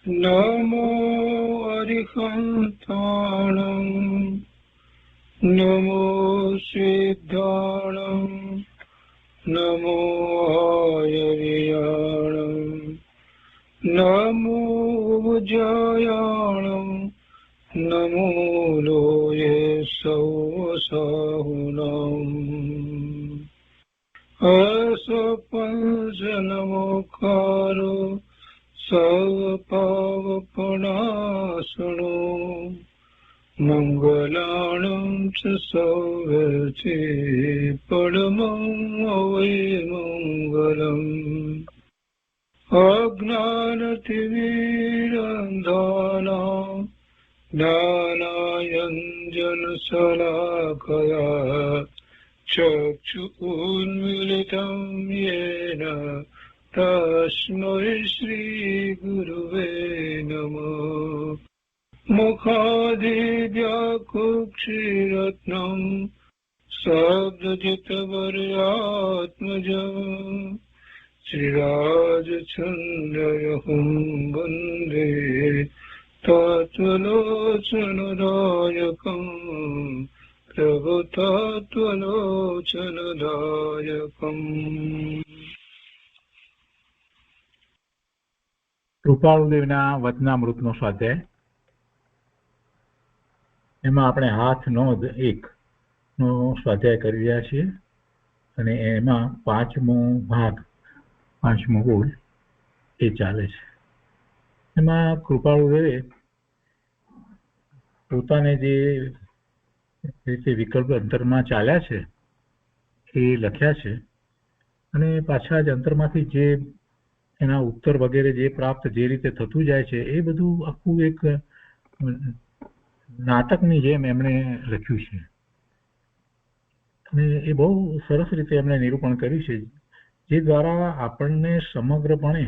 નમો અરિહંતાણં નમો સિદ્ધાણં નમો આયર્યાણં નમો ઉજયાણં નમો લોયે સૌસાહુનાં અસપંચનમોકારો સર્વપાવપનાશનો મંગલાણં ચ સૌવર્તે પરમં મંગલમ અજ્ઞાનતિમિરંધાનાં જ્ઞાનાંજનશલાકયા ચક્ષુન્મીલિतं येन તસ્મૈ શ્રીગુરવે નમઃ મુખાદિવ્યાકુક્ષિરત્નં શબ્દજિતવર્યાત્મજં શ્રીરાજચંદ્રયહું વંદે તત્વલોચનદાયકં પ્રભુતત્વલોચનદાયકં. કૃપાળુદેવના વચનામૃતનો સ્વાધ્યાય. એમાં આપણે હાથ નોંધ 1 નો સ્વાધ્યાય કરી રહ્યા છીએ અને એમાં પાંચમો બોલ એ ચાલે છે. એમાં કૃપાળુદેવે પોતાને જે રીતે વિકલ્પ અંતરમાં ચાલ્યા છે એ લખ્યા છે અને પાછા જ અંતરમાંથી જે એના ઉત્તર વગેરે જે પ્રાપ્ત જે રીતે થતું જાય છે એ બધું આખું એક નાટકની જેમ એમણે લખ્યું છે અને એ બહુ સરસ રીતે એમણે નિરૂપણ કર્યું છે, જે દ્વારા આપણને સમગ્રપણે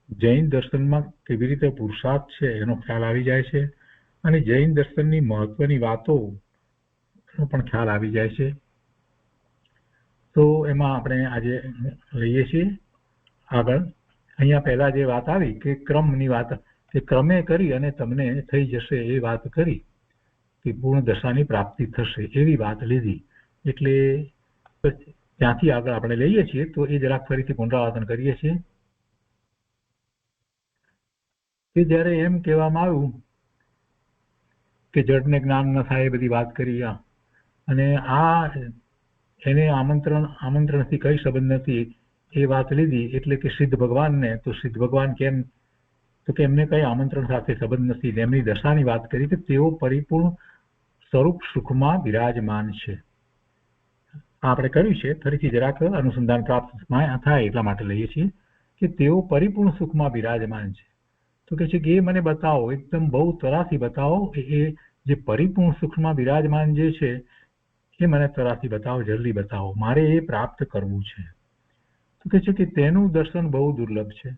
જૈન દર્શનમાં કેવી રીતે પુરુષાર્થ છે એનો ખ્યાલ આવી જાય છે અને જૈન દર્શનની મહત્વની વાતો નો પણ ખ્યાલ આવી જાય છે. તો એમાં આપણે આજે લઈએ છીએ આગળ. અહીંયા પહેલા જે વાત આવી કે ક્રમની વાત, એ ક્રમે કરી અને તમને થઈ જશે એ વાત કરી કે પૂર્ણ દશાની પ્રાપ્તિ થશે એવી વાત લીધી. એટલે ત્યાંથી આગળ આપણે લઈએ છીએ તો એ જરાક ફરીથી પુનરાવર્તન કરીએ છીએ કે જ્યારે એમ કહેવામાં આવ્યું કે જડને જ્ઞાન ન થાય એ બધી વાત કરી અને આ એને આમંત્રણથી કઈ સંબંધ નથી એ વાત લીધી. એટલે કે સિદ્ધ ભગવાનને, તો સિદ્ધ ભગવાન કેમ, તો કે એમને કઈ આમંત્રણ સાથે સંબંધ નથી. એમની દશાની વાત કરી કે તેઓ પરિપૂર્ણ સ્વરૂપ સુખમાં બિરાજમાન છે. આપણે કર્યું છે, ફરીથી જરાક અનુસંધાન પ્રાપ્ત થાય એટલા માટે લઈએ છીએ કે તેઓ પરિપૂર્ણ સુખમાં બિરાજમાન છે. તો કે છે કે એ મને બતાવો, એકદમ બહુ તરાથી બતાવો, એ જે પરિપૂર્ણ સુખમાં બિરાજમાન જે છે એ મને તરાથી બતાવો, જલ્દી બતાવો, મારે એ પ્રાપ્ત કરવું છે. તો કે છે કે તેનું દર્શન બહુ દુર્લભ છે.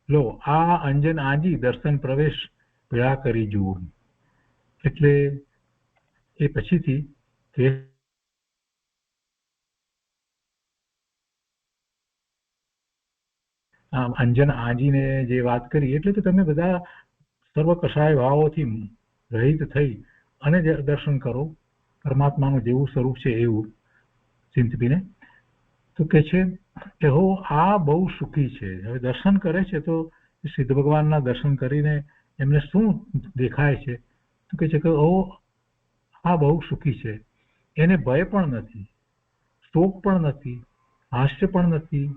લો આ અંજન આજી દર્શન પ્રવેશ પીળા કરી જુઓ. એટલે એ પછીથી કે અંજન આજીને જે વાત કરી એટલે કે તમે બધા સર્વ કષાય ભાવોથી રહિત થઈ અને દર્શન કરો પરમાત્માનું જેવું સ્વરૂપ છે એવું ચિંતવીને. તો કે છે કે હો આ બહુ સુખી છે. હવે દર્શન કરે છે તો સિદ્ધ ભગવાનના દર્શન કરીને એમને શું દેખાય છે? તો કે છે કે ઓ આ બહુ સુખી છે, એને ભય પણ નથી, શોક પણ નથી, હાસ્ય પણ નથી,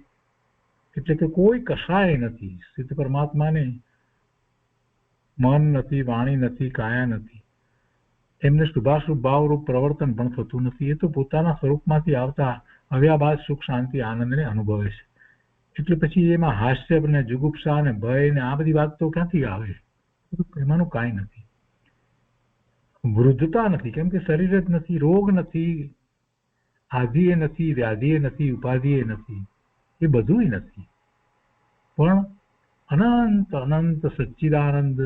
એટલે કે કોઈ કશાય નથી. સિદ્ધ પરમાત્માને મન નથી, વાણી નથી, કાયા નથી, એમને શુભાશુભ ભાવરૂપ પ્રવર્તન પણ થતું નથી. એ તો પોતાના સ્વરૂપમાંથી આવતા અવ્યાભાસ સુખ શાંતિ આનંદને અનુભવે છે. એટલે પછી એમાં હાસ્ય ને જુગુપ્સા ને ભય ને આ બધી વાત તો ક્યાંથી આવે? એમાંનું કાંઈ નથી. વૃદ્ધતા નથી, કેમ કે શરીર જ નથી, રોગ નથી, આધિએ નથી, વ્યાધિએ નથી, ઉપાધિએ નથી, એ બધું નથી. પણ અનંત અનંત સચ્ચિદાનંદ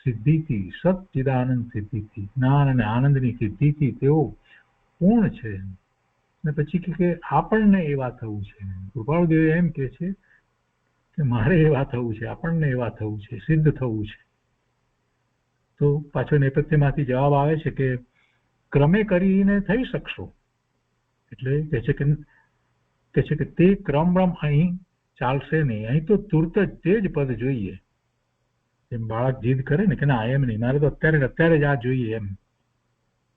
સિદ્ધિથી, સચ્ચિદાનંદ સિદ્ધિથી, જ્ઞાન અને આનંદની સિદ્ધિથી તેઓ પૂર્ણ છે. અને પછી કે આપણને એવા થવું છે. કૃપાળુદેવ એમ કે છે કે મારે એવા થવું છે, આપણને એવા થવું છે, સિદ્ધ થવું છે. તો પાછો નેપથ્યમાંથી જવાબ આવે છે કે ક્રમે કરીને થઈ શકશો. એટલે કહે છે કે તે ક્રમ અહીં ચાલશે નહીં, અહીં તો તુરત જ તે જ પદ જોઈએ. એમ બાળક જીદ કરે ને કે ના એમ નહીં, મારે તો અત્યારે જ આ જોઈએ એમ.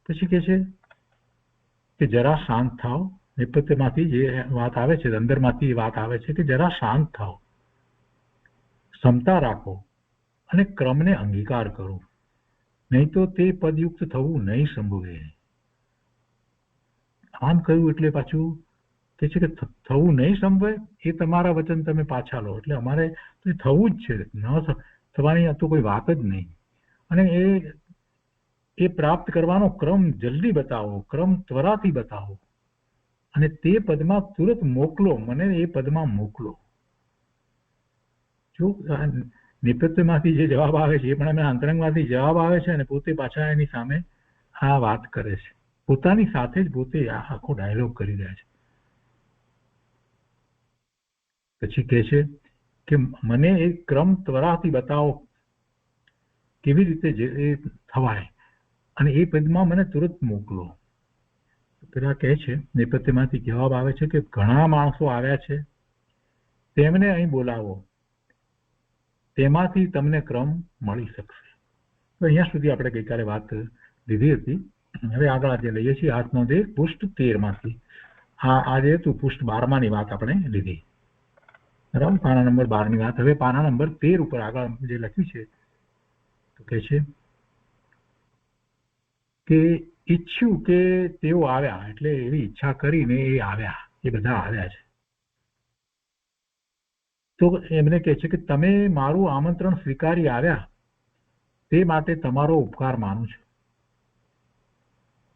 પછી કહે છે કે જરા શાંત થાવ. નેપથ્યમાંથી જે વાત આવે છે, અંદરમાંથી વાત આવે છે કે જરા શાંત થાવ, ક્ષમતા રાખો અને ક્રમને અંગીકાર કરો, નહીં તો તે પદયુક્ત થવું નહીં સંભવે. આમ કહ્યું એટલે પાછું કે છે કે થવું નહીં સંભવે એ તમારા વચન તમે પાછા લો. એટલે અમારે તો થવું જ છે, ન થવાની તો કોઈ વાત જ નહીં. અને એ પ્રાપ્ત કરવાનો ક્રમ જલ્દી બતાવો, ક્રમ ત્વરાથી બતાવો, અને તે પદમાં તુરત મોકલો, મને એ પદમાં મોકલો. જો નેપથ્યમાંથી જે જવાબ આવે છે એ પણ એમના અંતરંગમાંથી જવાબ આવે છે, અને પોતે પાછા એની સામે આ વાત કરે છે. પોતાની સાથે જ પોતે આખો ડાયલોગ કરી રહ્યા છે. પછી કહે છે કે મને એ ક્રમ ત્વરાથી બતાવો, કેવી રીતે એ થવાય, અને એ પદમાં મને તુરત મોકલો. પેલા કહે છે નેપથ્યમાંથી જવાબ આવે છે કે ઘણા માણસો આવ્યા છે, તેમને અહીં બોલાવો, તેમાંથી તમને ક્રમ મળી શકશે. તો અહીંયા સુધી આપણે ગઈકાલે વાત લીધી હતી. હવે આગળ આજે લઈએ છીએ 8 પૃષ્ઠ 13માંથી. આજે હતું પૃષ્ઠ 12 ની વાત આપણે લીધી, બરાબર. પાના નંબર 12 ની વાત. હવે પાના નંબર 13 ઉપર આગળ જે લખ્યું છે તો કહે છે કે ઈચ્છ્યું કે તેઓ આવ્યા, એટલે એવી ઈચ્છા કરીને એ આવ્યા, એ બધા આવ્યા છે. તો એમને કહે છે કે તમે મારું આમંત્રણ સ્વીકારી આવ્યા, તે માટે તમારો ઉપકાર માનું છું.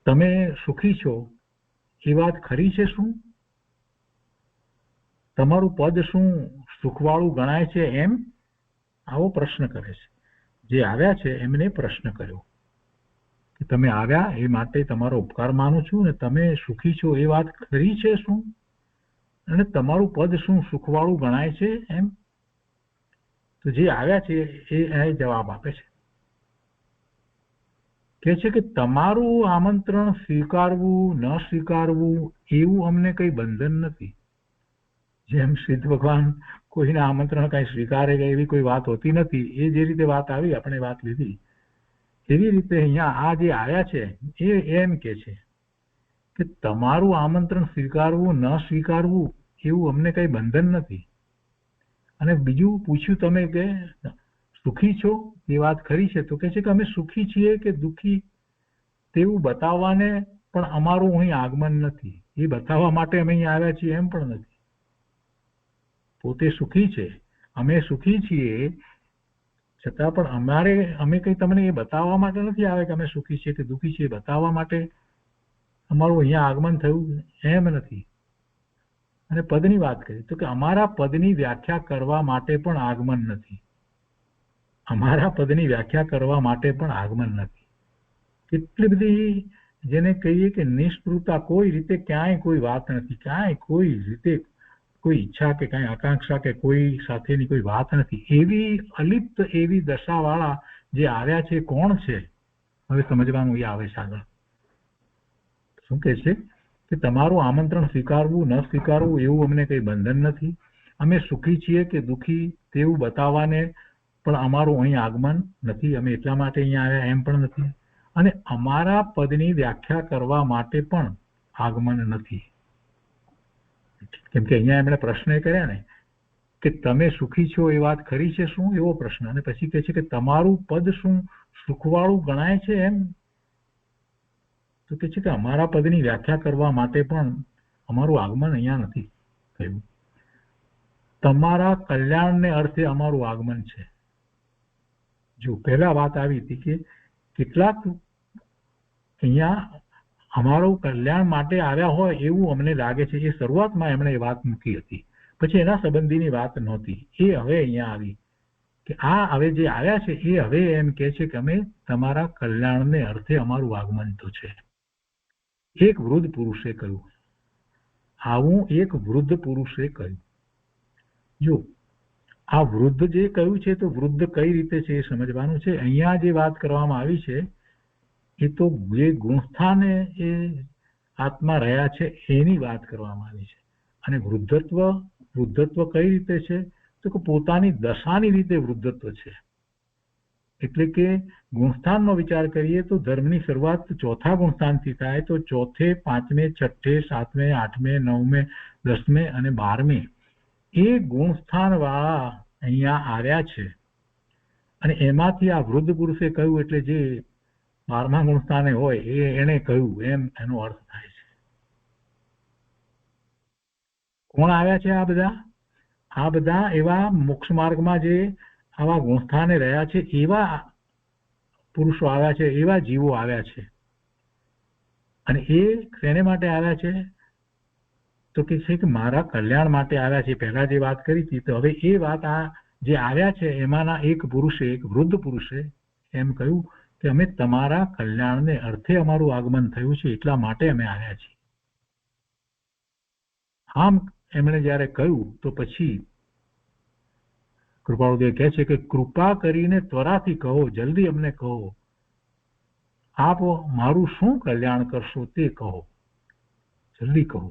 તમે સુખી છો એ વાત ખરી છે શું? તમારું પદ શું સુખવાળું ગણાય છે એમ? આવો પ્રશ્ન કરે છે. જે આવ્યા છે એમને પ્રશ્ન કર્યો કે તમે આવ્યા એ માટે તમારો ઉપકાર માનું છું, ને તમે સુખી છો એ વાત ખરી છે શું? અને તમારું પદ શું સુખવાળું ગણાય છે એમ? તો જે આવ્યા છે એ જવાબ આપે છે. કહે છે કે તમારું આમંત્રણ સ્વીકારવું ન સ્વીકારવું એવું અમને કઈ બંધન નથી. જેમ સિદ્ધ ભગવાન કોઈના આમંત્રણ કઈ સ્વીકારે એવી કોઈ વાત હોતી નથી. એ જે રીતે વાત આવી, આપણે વાત લીધી, એવી રીતે અહીંયા આ જે આવ્યા છે એ એમ કે છે કે તમારું આમંત્રણ સ્વીકારવું ન સ્વીકારવું એવું અમને કઈ બંધન નથી. અને બીજું પૂછ્યું તમે કે સુખી છો એ વાત ખરી છે? તો કહે છે કે અમે સુખી છીએ કે દુઃખી તેવું બતાવવાને પણ અમારું અહીં આગમન નથી. એ બતાવવા માટે અમે અહીં આવ્યા છીએ એમ પણ નથી. પોતે સુખી છે, અમે સુખી છીએ, છતાં પણ અમે કઈ તમને એ બતાવવા માટે નથી આવ્યા કે અમે સુખી છીએ કે દુઃખી છીએ. બતાવવા માટે અમારું અહીંયા આગમન થયું એમ નથી. અને પદની વાત કરી તો કે અમારા પદની વ્યાખ્યા કરવા માટે પણ આગમન નથી. અમારા પદની વ્યાખ્યા કરવા માટે પણ આગમન નથી. કેટલી બધી જેને કહીએ કે નિષ્પૃતા, કોઈ રીતે ક્યાંય કોઈ વાત નથી, ક્યાંય કોઈ રીતે કોઈ ઈચ્છા કે કઈ આકાંક્ષા કે કોઈ સાથેની કોઈ વાત નથી. એવી અલિપ્ત એવી દશાવાળા જે આવ્યા છે કોણ છે? હવે સમજવાનું એ આવે છે આગળ. શું કહે છે કે તમારું આમંત્રણ સ્વીકારવું ન સ્વીકારવું એવું અમને કઈ બંધન નથી. અમે સુખી છીએ કે દુઃખી તેવું બતાવવાને પણ અમારું અહીં આગમન નથી. અમે એટલા માટે અહીંયા આવ્યા એમ પણ નથી. અને અમારા પદની વ્યાખ્યા કરવા માટે પણ આગમન નથી. કેમ કે અહીંયા એમણે પ્રશ્ન કર્યા ને કે તમે સુખી છો એ વાત ખરી છે શું, એવો પ્રશ્ન. અને પછી કહે છે કે તમારું પદ શું સુખવાળું ગણાય છે એમ? તો કહે છે કે અમારા પદની વ્યાખ્યા કરવા માટે પણ અમારું આગમન અહીંયા નથી થયું. તમારા કલ્યાણને અર્થે અમારું આગમન છે. જો પહેલા વાત આવી હતી કે કેટલાક અહીંયા અમારું કલ્યાણ માટે આવ્યા હોય એવું અમને લાગે છે. એ શરૂઆતમાં એમણે એ વાત મૂકી હતી, પછી એના સંબંધીની વાત નહોતી. એ હવે અહીંયા આવી કે આ હવે જે આવ્યા છે એ હવે એમ કે છે કે અમે તમારા કલ્યાણને અર્થે અમારું આગમન તો છે. એક વૃદ્ધ પુરુષે કહ્યું, આવું એક વૃદ્ધ પુરુષે કહ્યું. જો આ વૃદ્ધ જે કહ્યું છે તો વૃદ્ધ કઈ રીતે છે એ સમજવાનું છે. અહીંયા જે વાત કરવામાં આવી છે એ તો જે ગુણસ્થાને એ આત્મા રહ્યા છે એની વાત કરવામાં આવી છે. અને વૃદ્ધત્વ કઈ રીતે છે તો કે પોતાની દશાની રીતે વૃદ્ધત્વ છે. એટલે કે ગુણસ્થાનનો વિચાર કરીએ તો ધર્મની શરૂઆત ચોથા ગુણસ્થાનથી થાય, તો ચોથે, પાંચમે, છઠ્ઠે, સાતમે, આઠમે, નવમે, દસમે અને 12મે એ ગુણસ્થાન વાળા અહીંયા આવ્યા છે. અને એમાંથી આ વૃદ્ધ પુરુષે કહ્યું એટલે જે 12મા ગુણસ્થાને હોય એને કહ્યું એમ એનો અર્થ થાય છે. કોણ આવ્યા છે આ બધા? આ બધા એવા મોક્ષ માર્ગમાં જે આવા ગુણસ્થાને રહ્યા છે એવા પુરુષો આવ્યા છે, એવા જીવો આવ્યા છે. અને એ શેને માટે આવ્યા છે તો કે છે કે મારા કલ્યાણ માટે આવ્યા છે. પહેલા જે વાત કરી હતી તો હવે એ વાત આ જે આવ્યા છે એમાંના એક પુરુષે, એક વૃદ્ધ પુરુષે એમ કહ્યું કે અમે તમારા કલ્યાણને અર્થે અમારું આગમન થયું છે એટલા માટે અમે આવ્યા છીએ. આમ એમણે જયારે કહ્યું તો પછી કૃપાળુદેવ કહે છે કે કૃપા કરીને ત્વરાથી કહો, જલ્દી અમને કહો, આપ મારું શું કલ્યાણ કરશો તે કહો, જલ્દી કહો.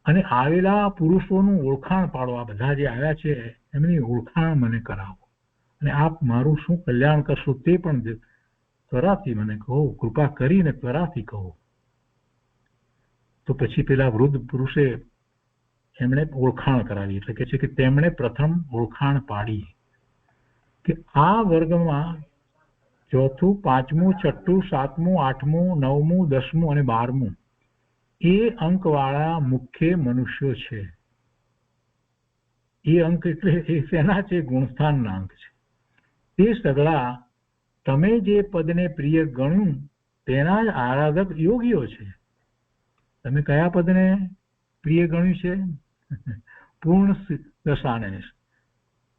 અને આવેલા પુરુષોનું ઓળખાણ પાડો. આ બધા જે આવ્યા છે એમની ઓળખાણ મને કરાવો અને આપ મારું શું કલ્યાણ કરશો તે પણ ત્વરાથી મને કહો, કૃપા કરીને ત્વરાથી કહો. તો પછી પેલા વૃદ્ધ પુરુષે એમણે ઓળખાણ કરાવી. એટલે કે છે કે તેમણે પ્રથમ ઓળખાણ પાડી કે આ વર્ગમાં ચોથું, પાંચમું, છઠ્ઠું, સાતમું, આઠમું, નવમું, 10મું અને 12મું એ અંકવાળા મુખ્ય મનુષ્યો છે. એ અંક એટલે એ શેના છે? ગુણસ્થાનના અંક છે. તે સગળા તમે જે પદને પ્રિય ગણ્યું તેના જ આરાધક યોગીઓ છે. તમે કયા પદને પ્રિય ગણ્યું છે? પૂર્ણ દશાને,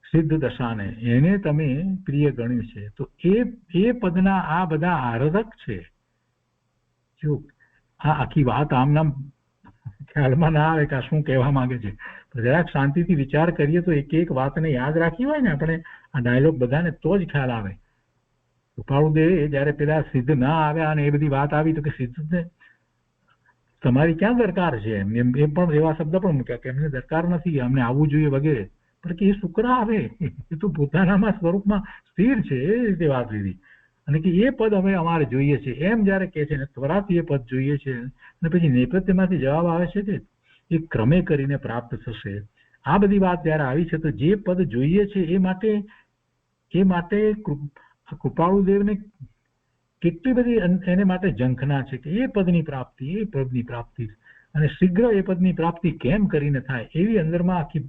સિદ્ધ દશાને, એને તમે પ્રિય ગણ્યું છે. તો એ પદના આ બધા આરાધક છે. જો આ આખી વાત આમ નામ ખ્યાલમાં ના આવે કે આ શું કહેવા માંગે છે. જરાક શાંતિથી વિચાર કરીએ તો એક એક વાતને યાદ રાખી હોય ને આપણે, આ ડાયલોગ બધાને તો જ ખ્યાલ આવે. કૃપાળુદેવે જયારે પેલા સિદ્ધ ના આવ્યા અને એ બધી વાત આવી તો કે સિદ્ધને તમારી ક્યાં દરકાર છે? એ પણ એવા શબ્દ પણ મૂક્યા કે એમને દરકાર નથી, અમને આવવું જોઈએ વગેરે. પણ કે એ શુક્ર આવે, એ તો પોતાનામાં સ્વરૂપમાં સ્થિર છે, એ રીતે વાત લીધી. અને કે એ પદ હવે અમારે જોઈએ છે એમ જયારે કે છે ને ત્વરાથી એ પદ જોઈએ છે. અને પછી નેપથ્યમાંથી જવાબ આવે છે કે એ ક્રમે કરીને પ્રાપ્ત થશે. આ બધી વાત જયારે આવી છે તો જે પદ જોઈએ છે એ માટે કૃપાળુદેવને કેટલી બધી એને માટે ઝંખના છે કે એ પદની પ્રાપ્તિ અને શીઘ્ર એ પદની પ્રાપ્તિ કેમ કરીને થાય એવી અંદરમાં આખી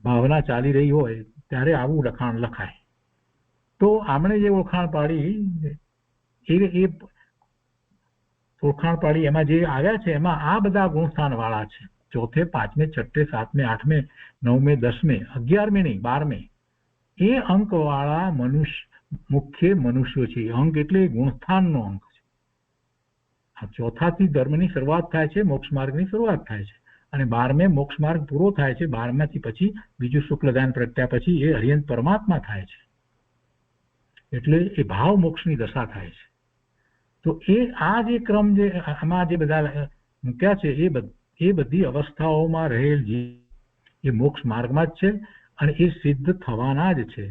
ભાવના ચાલી રહી હોય ત્યારે આવું લખાણ લખાય. તો આમણે જે ઓળખાણ પાડી એમાં જે આવ્યા છે એમાં આ બધા ગુણસ્થાન વાળા છે. ચોથે, પાંચમે, છઠ્ઠે, સાતમે, આઠમે, નવમે, 10મે, 11મે નહીં 12મે એ અંક વાળા મુખ્ય મનુષ્યો છે. અંક એટલે ગુણસ્થાનનો અંક છે. આ ચોથાથી ધર્મની શરૂઆત થાય છે, મોક્ષ માર્ગની શરૂઆત થાય છે. અને 12મે મોક્ષ માર્ગ પૂરો થાય છે. 12માંથી પછી બીજું શુક્લદાન પ્રગટ્યા પછી એ હરિયંત પરમાત્મા થાય છે. એટલે એ ભાવ મોક્ષની દશા થાય છે. તો એ આ જે ક્રમ જે આમાં જે બધા મૂક્યા છે એ બધી અવસ્થાઓમાં રહેલ એ મોક્ષ માર્ગમાં જ છે અને એ સિદ્ધ થવાના જ છે.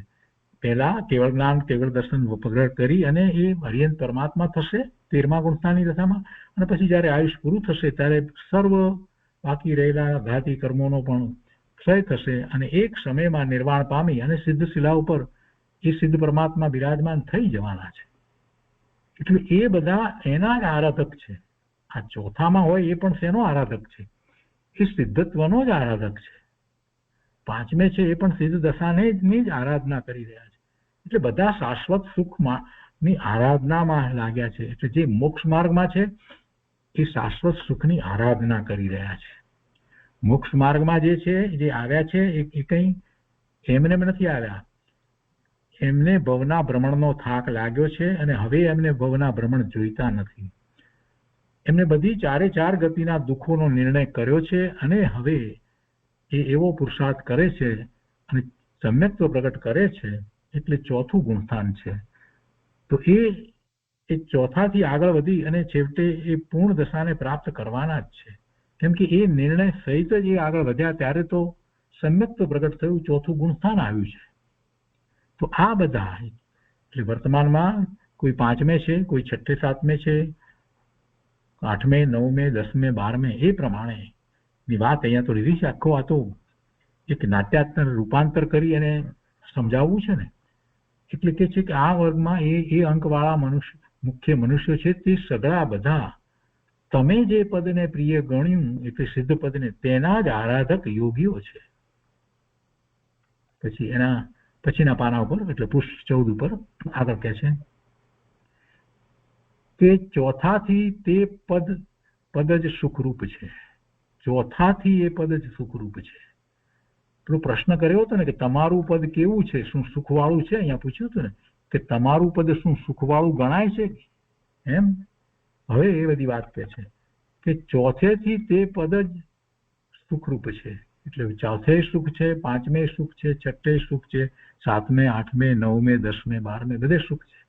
પહેલા કેવળ જ્ઞાન, કેવળ દર્શન પ્રગટ કરી અને એ હરિયંત પરમાત્મા થશે 13મા ગુણસ્થાનની દશામાં. અને પછી જયારે આયુષ પૂરું થશે ત્યારે સર્વ બાકી રહેલા ઘાતી કર્મોનો પણ ક્ષય થશે અને એક સમયમાં નિર્વાણ પામી અને સિદ્ધ શિલા ઉપર એ સિદ્ધ પરમાત્મા બિરાજમાન થઈ જવાના છે. એટલે એ બધા એના જ આરાધક છે. આ ચોથામાં હોય એ પણ શેનો આરાધક છે? એ સિદ્ધત્વનો જ આરાધક છે. પાંચમે છે એ પણ સિદ્ધ દશાની જ આરાધના કરી રહ્યા છે. એટલે બધા શાશ્વત સુખની આરાધનામાં લાગ્યા છે. એટલે જે મોક્ષ માર્ગમાં છે એ શાશ્વત સુખની આરાધના કરી રહ્યા છે. મોક્ષ માર્ગમાં જે છે જે આવ્યા છે એ કઈ એમને નથી આવ્યા. એમને ભવના ભ્રમણનો થાક લાગ્યો છે અને હવે એમને ભવના ભ્રમણ જોઈતા નથી. એમને બધી ચારે ચાર ગતિના દુઃખોનો નિર્ણય કર્યો છે અને હવે એ એવો પુરુષાર્થ કરે છે અને સમ્યક્ત્વ પ્રગટ કરે છે એટલે ચોથું ગુણસ્થાન છે. તો એ ચોથાથી આગળ વધી અને છેવટે એ પૂર્ણ દશાને પ્રાપ્ત કરવાના જ છે. કેમ કે એ નિર્ણય સહિત જ એ આગળ વધ્યા ત્યારે તો સમ્યક્ત્વ પ્રગટ થયું, ચોથું ગુણસ્થાન આવ્યું છે. તો આ બધા એટલે વર્તમાનમાં કોઈ 5મે છે, કોઈ 6ઠે 7મે છે, 8મે 9મે 10મે 12મે એ પ્રમાણે ની વાત અહીંયા તો લીધી છે. આખો આ તો એક નાટ્યાત્મક રૂપાંતર કરી અને સમજાવવું છે ને. એટલે કે છે કે આ વર્ગમાં એ અંકવાળા મુખ્ય મનુષ્યો છે તે સગળા બધા તમે જે પદને પ્રિય ગણ્યું એટલે સિદ્ધ પદને તેના જ આરાધક યોગીઓ છે. પછી એના પછીના પાના ઉપર એટલે પૃષ્ઠ 14 ઉપર આગળ કહે છે કે ચોથાથી તે પદ જ સુખરૂપ છે. ચોથાથી એ પદ જ સુખરૂપ છે. પેલો પ્રશ્ન કર્યો હતો ને કે તમારું પદ કેવું છે, શું સુખવાળું છે? અહીંયા પૂછ્યું હતું ને કે તમારું પદ શું સુખવાળું ગણાય છે એમ. હવે એ બધી વાત કહે છે કે ચોથેથી તે પદ જ સુખરૂપ છે. એટલે ચોથે સુખ છે, 5મે સુખ છે, 6ઠે સુખ છે, 7મે 8મે 9મે 10મે 12મે બધે સુખ છે.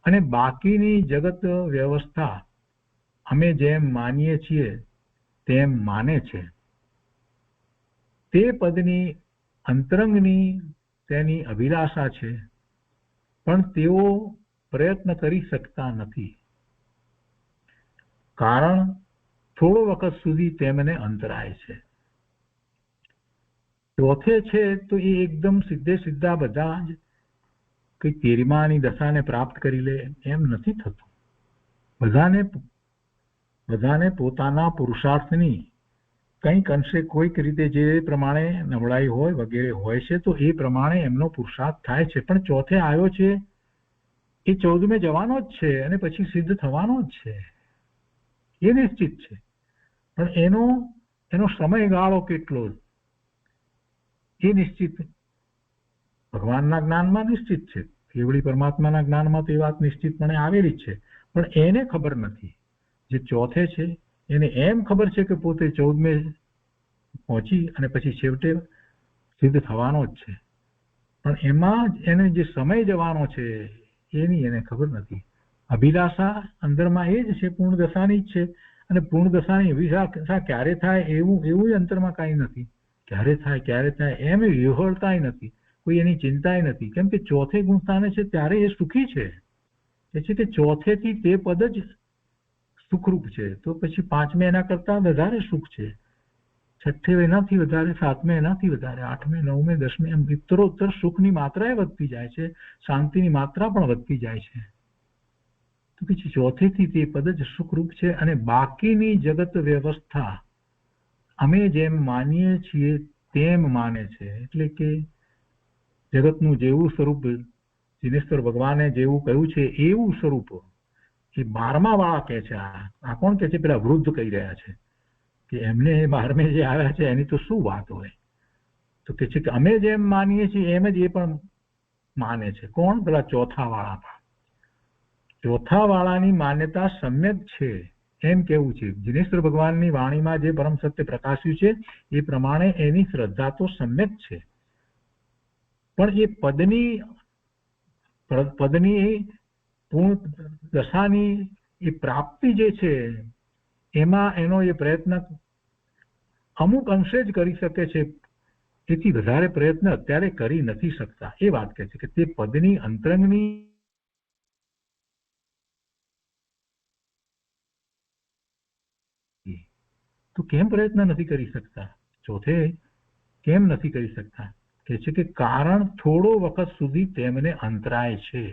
અને બાકીની જગત વ્યવસ્થા અમે જેમ માનીએ છીએ તેમ માને છે. તે પદની અંતરંગની તેની અભિલાષા છે, પણ તેઓ પ્રયત્ન કરી શકતા નથી, કારણ થોડો વખત સુધી તેમને અંતરાય છે. ચોથે છે તો એ એકદમ સીધા બધા જ કઈ 13માની દશાને પ્રાપ્ત કરી લે એમ નથી થતું. બધાને પોતાના પુરુષાર્થની કંઈક અંશે કોઈક રીતે જે પ્રમાણે નબળાઈ હોય વગેરે હોય છે તો એ પ્રમાણે એમનો પુરુષાર્થ થાય છે. પણ ચોથે આવ્યો છે એ 14મે જવાનો જ છે અને પછી સિદ્ધ થવાનો જ છે, એ નિશ્ચિત છે. પણ એનો સમયગાળો કેટલો એ નિશ્ચિત ભગવાનના જ્ઞાનમાં નિશ્ચિત છે. કેવળી પરમાત્માના જ્ઞાનમાં તો એ વાત નિશ્ચિતપણે આવેલી જ છે, પણ એને ખબર નથી. જે ચોથે છે એને એમ ખબર છે કે પોતે 14મે પહોંચી અને પછી છેવટે સિદ્ધ થવાનો જ છે, પણ એમાં જ એને જે સમય જવાનો છે એની એને ખબર નથી. અભિલાષા અંદરમાં એ જ છે, પૂર્ણ દશાની જ છે. અને પૂર્ણ દશાની અભિલાષા ક્યારે થાય એવું અંતરમાં કાંઈ નથી. ક્યારે થાય એમ વિહળતાય નથી, કોઈ એની ચિંતાય નથી. કેમ કે ચોથે ગુણસ્થાને છે ત્યારે એ સુખી છે. એ છે કે ચોથેથી તે પદ જ સુખરૂપ છે. તો પછી 5મે એના કરતા વધારે સુખ છે, 6ઠે એનાથી વધારે, 7મે એનાથી વધારે, 8મે 9મે 10મે એમ ઉત્તરોત્તર સુખની માત્રા વધતી જાય છે, શાંતિની માત્રા પણ વધતી જાય છે. તો પછી ચોથેથી તે પદ જ સુખરૂપ છે. અને બાકીની જગત વ્યવસ્થા અમે જેમ માનીએ છીએ તેમ માને છે. એટલે કે જગતનું જેવું સ્વરૂપ જીનેશ્વર ભગવાને જેવું કહ્યું છે એવું સ્વરૂપ એ 12મા વાળા કહે છે. આ કોણ કહે છે? પેલા વૃદ્ધ કહી રહ્યા છે કે એમને 12મે જે આવ્યા છે એની તો શું વાત હોય. તો કે છે કે અમે જેમ માનીએ છીએ એમ જ એ પણ માને છે. કોણ? પેલા ચોથા વાળાની માન્યતા સમ્યક છે એમ કેવું છે. જીનેશ્વર ભગવાનની વાણીમાં જે પરમ સત્ય પ્રકાશ્યું છે એ પ્રમાણે એની શ્રદ્ધા તો સમ્યક છે, પણ એ પદની પૂર્ણ દશાની એ પ્રાપ્તિ જે છે એમાં એનો એ પ્રયત્ન અમુક અંશે જ કરી શકે છે, તેથી વધારે પ્રયત્ન અત્યારે કરી નથી શકતા. એ વાત કહે છે કે તે પદની અંતરંગની તો કેમ પ્રયત્ન નથી કરી શકતા? ચોથે કેમ નથી કરી શકતા? કે છે કે કારણ થોડો વખત સુધી તેમને અંતરાય છે.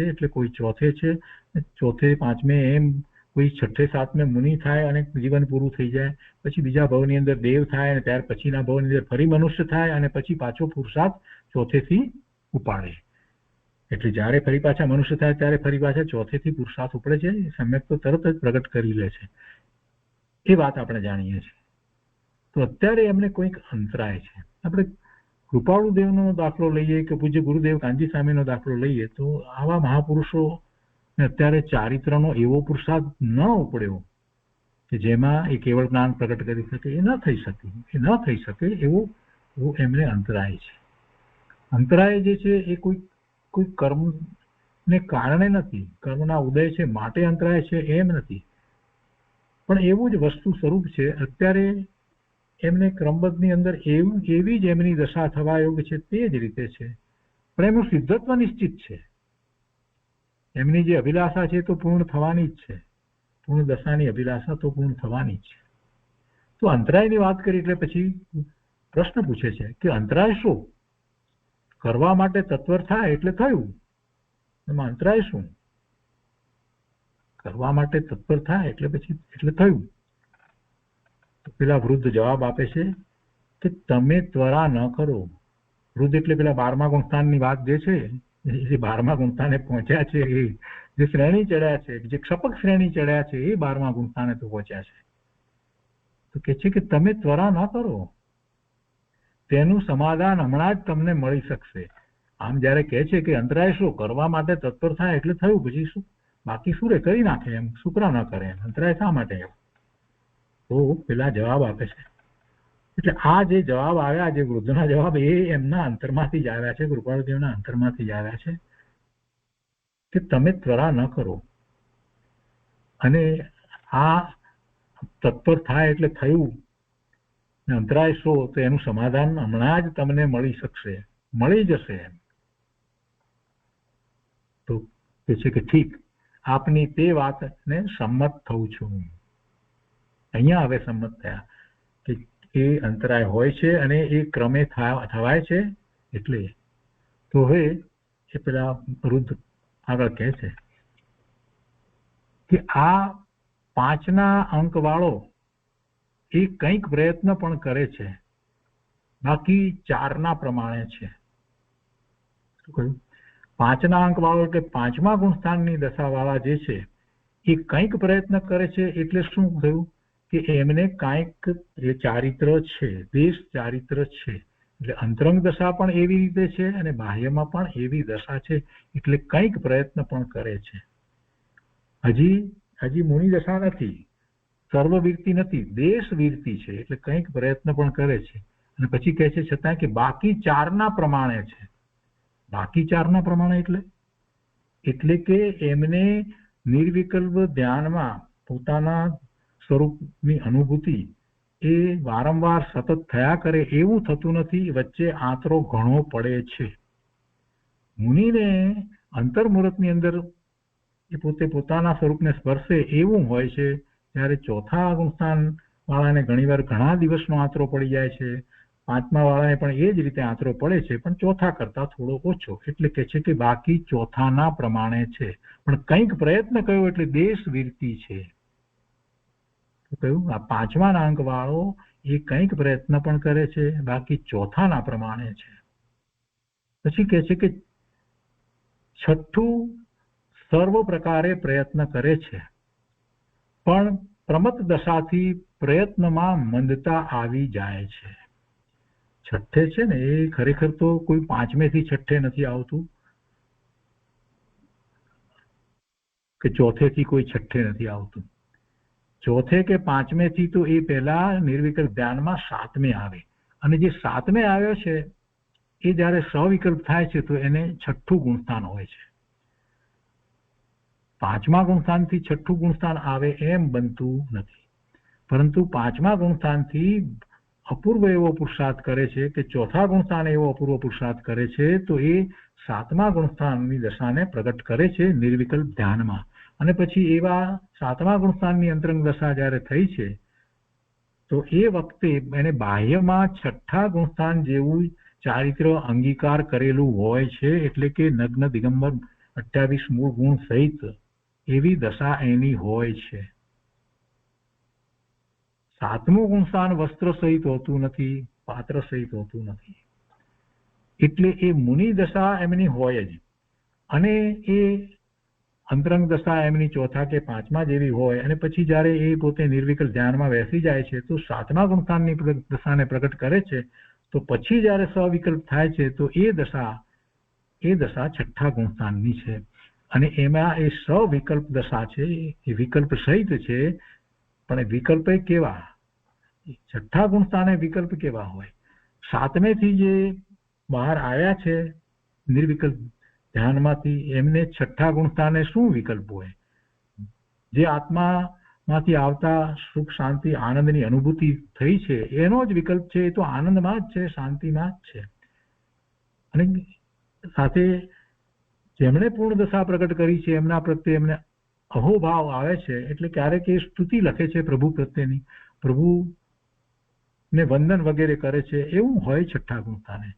એટલે કોઈ ચોથે છે, 4થે 5મે એમ કોઈ 6ઠે 7મે મુનિ થાય અને જીવન પૂરું થઈ જાય, પછી બીજા ભવની અંદર દેવ થાય અને ત્યાર પછીના ભવની અંદર ફરી મનુષ્ય થાય અને પછી પાછો પુરુષાર્થ ચોથેથી ઉપાડે. એટલે જયારે ફરી પાછા મનુષ્ય થાય ત્યારે ફરી પાછા ચોથેથી પુરુષાર્થ ઉપડે છે. સમ્યક તો તરત જ પ્રગટ કરી લે છે. એ વાત આપણે જાણીએ છીએ. તો અત્યારે એમને કોઈક અંતરાય છે. આપણે કૃપાળુ દેવનો દાખલો લઈએ કે પૂજ્ય ગુરુદેવ કાનજી સ્વામીનો દાખલો લઈએ તો આવા મહાપુરુષો અત્યારે ચારિત્રનો એવો પુરુષાર્થ ન ઉપડ્યો કે જેમાં એ કેવળ જ્ઞાન પ્રગટ કરી શકે, એ ન થઈ શકે એવું એમને અંતરાય છે. અંતરાય જે છે એ કોઈ કર્મને કારણે નથી, કર્મના ઉદય છે માટે અંતરાય છે એમ નથી, પણ એવું જ વસ્તુ સ્વરૂપ છે. અત્યારે એમને ક્રમબદ્ધની અંદર એવી જ એમની દશા થવા યોગ છે તે જ રીતે છે, પણ એમનું સિદ્ધત્વ નિશ્ચિત છે. એમની જે અભિલાષા છે તો પૂર્ણ થવાની જ છે, પૂર્ણ દશાની અભિલાષા તો પૂર્ણ થવાની જ છે. તો અંતરાયની વાત કરી એટલે પછી પ્રશ્ન પૂછે છે કે અંતરાય શું? કરવા માટે તત્પર થાય એટલે થયું, એમાં અંતરાય શું? કરવા માટે તત્પર થાય એટલે થયું. તો પેલા વૃદ્ધ જવાબ આપે છે કે તમે ત્વરા ન કરો. વૃદ્ધ એટલે પેલા 12મા ગુણસ્થાનની વાત જે છે, જે 12મા ગુણસ્થાને પહોંચ્યા છે, એ જે શ્રેણી ચડ્યા છે, જે ક્ષપક શ્રેણી ચડ્યા છે, એ 12મા ગુણસ્થાને તો પહોંચ્યા છે. તો કે છે કે તમે ત્વરા ન કરો, તેનું સમાધાન હમણાં જ તમને મળી શકશે. આમ જયારે કહે છે કે અંતરાય શું? કરવા માટે તત્પર થાય એટલે થયું, પછી શું બાકી શું રે કરી નાખે, એમ શુક્ર ન કરે, એમ અંતરાય શા માટે? એમ તો પેલા જવાબ આપે છે. એટલે આ જે જવાબ આવ્યા, જે વૃદ્ધના જવાબ, એ એમના અંતરમાંથી જ આવ્યા છે, કૃપાળુદેવના અંતરમાંથી જ આવ્યા છે કે તમે ત્વરા ન કરો, અને આ તત્પર થાય એટલે થયું, અંતરાય શો? તો એનું સમાધાન હમણાં જ તમને મળી શકશે, મળી જશે. એમ તો કે છે કે ઠીક, આપની તે વાતને સંમત થઉં છું. અહીંયા હવે સંમત થયા કે એ અંતરાય હોય છે અને એ ક્રમે થવાય છે. એટલે તો હવે એ પેલા વૃદ્ધ આગળ કહે છે કે આ 5ના અંક વાળો એ કંઈક પ્રયત્ન પણ કરે છે, બાકી 4ના પ્રમાણે છે. શું કહ્યું? 5ના અંક વાળો એટલે 5મા ગુણસ્થાનની દશા વાળા જે છે એ કંઈક પ્રયત્ન કરે છે. એટલે શું થયું કે એમને કાંઈક એ ચારિત્ર છે, દેશ ચારિત્ર છે, એટલે અંતરંગ દશા પણ એવી રીતે છે અને બાહ્યમાં પણ એવી દશા છે, એટલે કંઈક પ્રયત્ન પણ કરે છે. હજી મુનિ દશા નથી, સર્વવીરતી નથી, દેશ વીરતી છે, એટલે કંઈક પ્રયત્ન પણ કરે છે. અને પછી કહે છે છતાં કે બાકી 4ના પ્રમાણે છે. બાકી 4ના પ્રમાણે એટલે કે એમને નિર્વિકલ્પ ધ્યાનમાં પોતાના સ્વરૂપની અનુભૂતિ એ વારંવાર સતત થયા કરે એવું થતું નથી, વચ્ચે આંતરો ઘણો પડે છે. મુનિને અંતર્મુહૂર્તની અંદર એ પોતે પોતાના સ્વરૂપને સ્પર્શે એવું હોય છે, ત્યારે 4થા ગુણસ્થાન વાળાને ઘણીવાર ઘણા દિવસનો આંતરો પડી જાય છે, 5મા વાળાને પણ એ જ રીતે આંતરો પડે છે, પણ 4થા કરતા થોડો ઓછો. એટલે કે છે કે બાકી 4થાના પ્રમાણે છે, પણ કંઈક પ્રયત્ન કર્યો એટલે દેશ વીરતી છે. કહ્યું આ 5મા અંક વાળો એ કંઈક પ્રયત્ન પણ કરે છે, બાકી 4થાના પ્રમાણે છે. પછી કહે છે કે 6થું સર્વ પ્રકારે પ્રયત્ન કરે છે, પણ પ્રમત્ત દશાથી પ્રયત્નમાં મંદતા આવી જાય છે. 6ઠે છે ને એ ખરેખર તો કોઈ 5મેથી 6ઠે નથી આવતું, કે 4થેથી કોઈ 6ઠે નથી આવતું. 4થે કે 5મેથી તો એ પહેલા નિર્વિકલ્પ ધ્યાનમાં 7મે આવે, અને જે 7મે આવ્યો છે એ જયારે સવિકલ્પ થાય છે તો એને 6ઠ્ઠું ગુણસ્થાન હોય છે. 5મા ગુણસ્થાનથી 6ઠ્ઠું ગુણસ્થાન આવે એમ બનતું નથી, પરંતુ 5મા ગુણસ્થાનથી અપૂર્વ એવો પુરુષાર્થ કરે છે કે 4થા ગુણસ્થાન એવો અપૂર્વ પુરુષાર્થ કરે છે, તો એ 7મા ગુણસ્થાનની દશાને પ્રગટ કરે છે નિર્વિકલ્પ ધ્યાનમાં. અને પછી એવા 7મા ગુણસ્થાનની અંતરંગ દશા જયારે થઈ છે તો એ વખતે એને બાહ્યમાં 6ઠ્ઠા ગુણસ્થાન જેવું ચારિત્ર અંગીકાર કરેલું હોય છે, એટલે કે નગ્ન દિગંબર 28 મૂળ ગુણ સહિત એવી દશા એની હોય છે. 7મું ગુણસ્થાન વસ્ત્ર સહિત હોતું નથી, પાત્ર સહિત હોતું નથી, એટલે એ મુનિ દશા એમની હોય જ. અને એ અંતરંગ દશા એમની 4થા કે 5મા જેવી હોય, અને પછી જયારે એ પોતે નિર્વિકલ્પ ધ્યાનમાં બેસી જાય છે તો 7મા ગુણસ્થાનની દશાને પ્રગટ કરે છે, તો પછી જયારે સવિકલ્પ થાય છે તો એ દશા 6ઠ્ઠા ગુણસ્થાનની છે. અને એમાં એ સવિકલ્પ દશા છે, એ વિકલ્પ સહિત છે, પણ એ વિકલ્પ કેવા, છઠ્ઠા ગુણ સ્થાને વિકલ્પ કેવા હોય? સાતમે થી જે બહાર આવ્યા છે નિર્વિકલ્પ ધ્યાનમાંથી, એમને છઠ્ઠા ગુણ સ્થાને શું વિકલ્પ હોય? જે આત્મામાંથી આવતા સુખ શાંતિ આનંદની અનુભૂતિ થઈ છે એનો જ વિકલ્પ છે. એ તો આનંદમાં જ છે, શાંતિમાં જ છે. અને સાથે જેમણે પૂર્ણ દશા પ્રગટ કરી છે એમના પ્રત્યે એમને અહોભાવ આવે છે. એટલે ક્યારેક એ સ્તુતિ લખે છે પ્રભુ પ્રત્યેની, પ્રભુને વંદન વગેરે કરે છે, એવું હોય છઠ્ઠા ગુણ સ્થાને.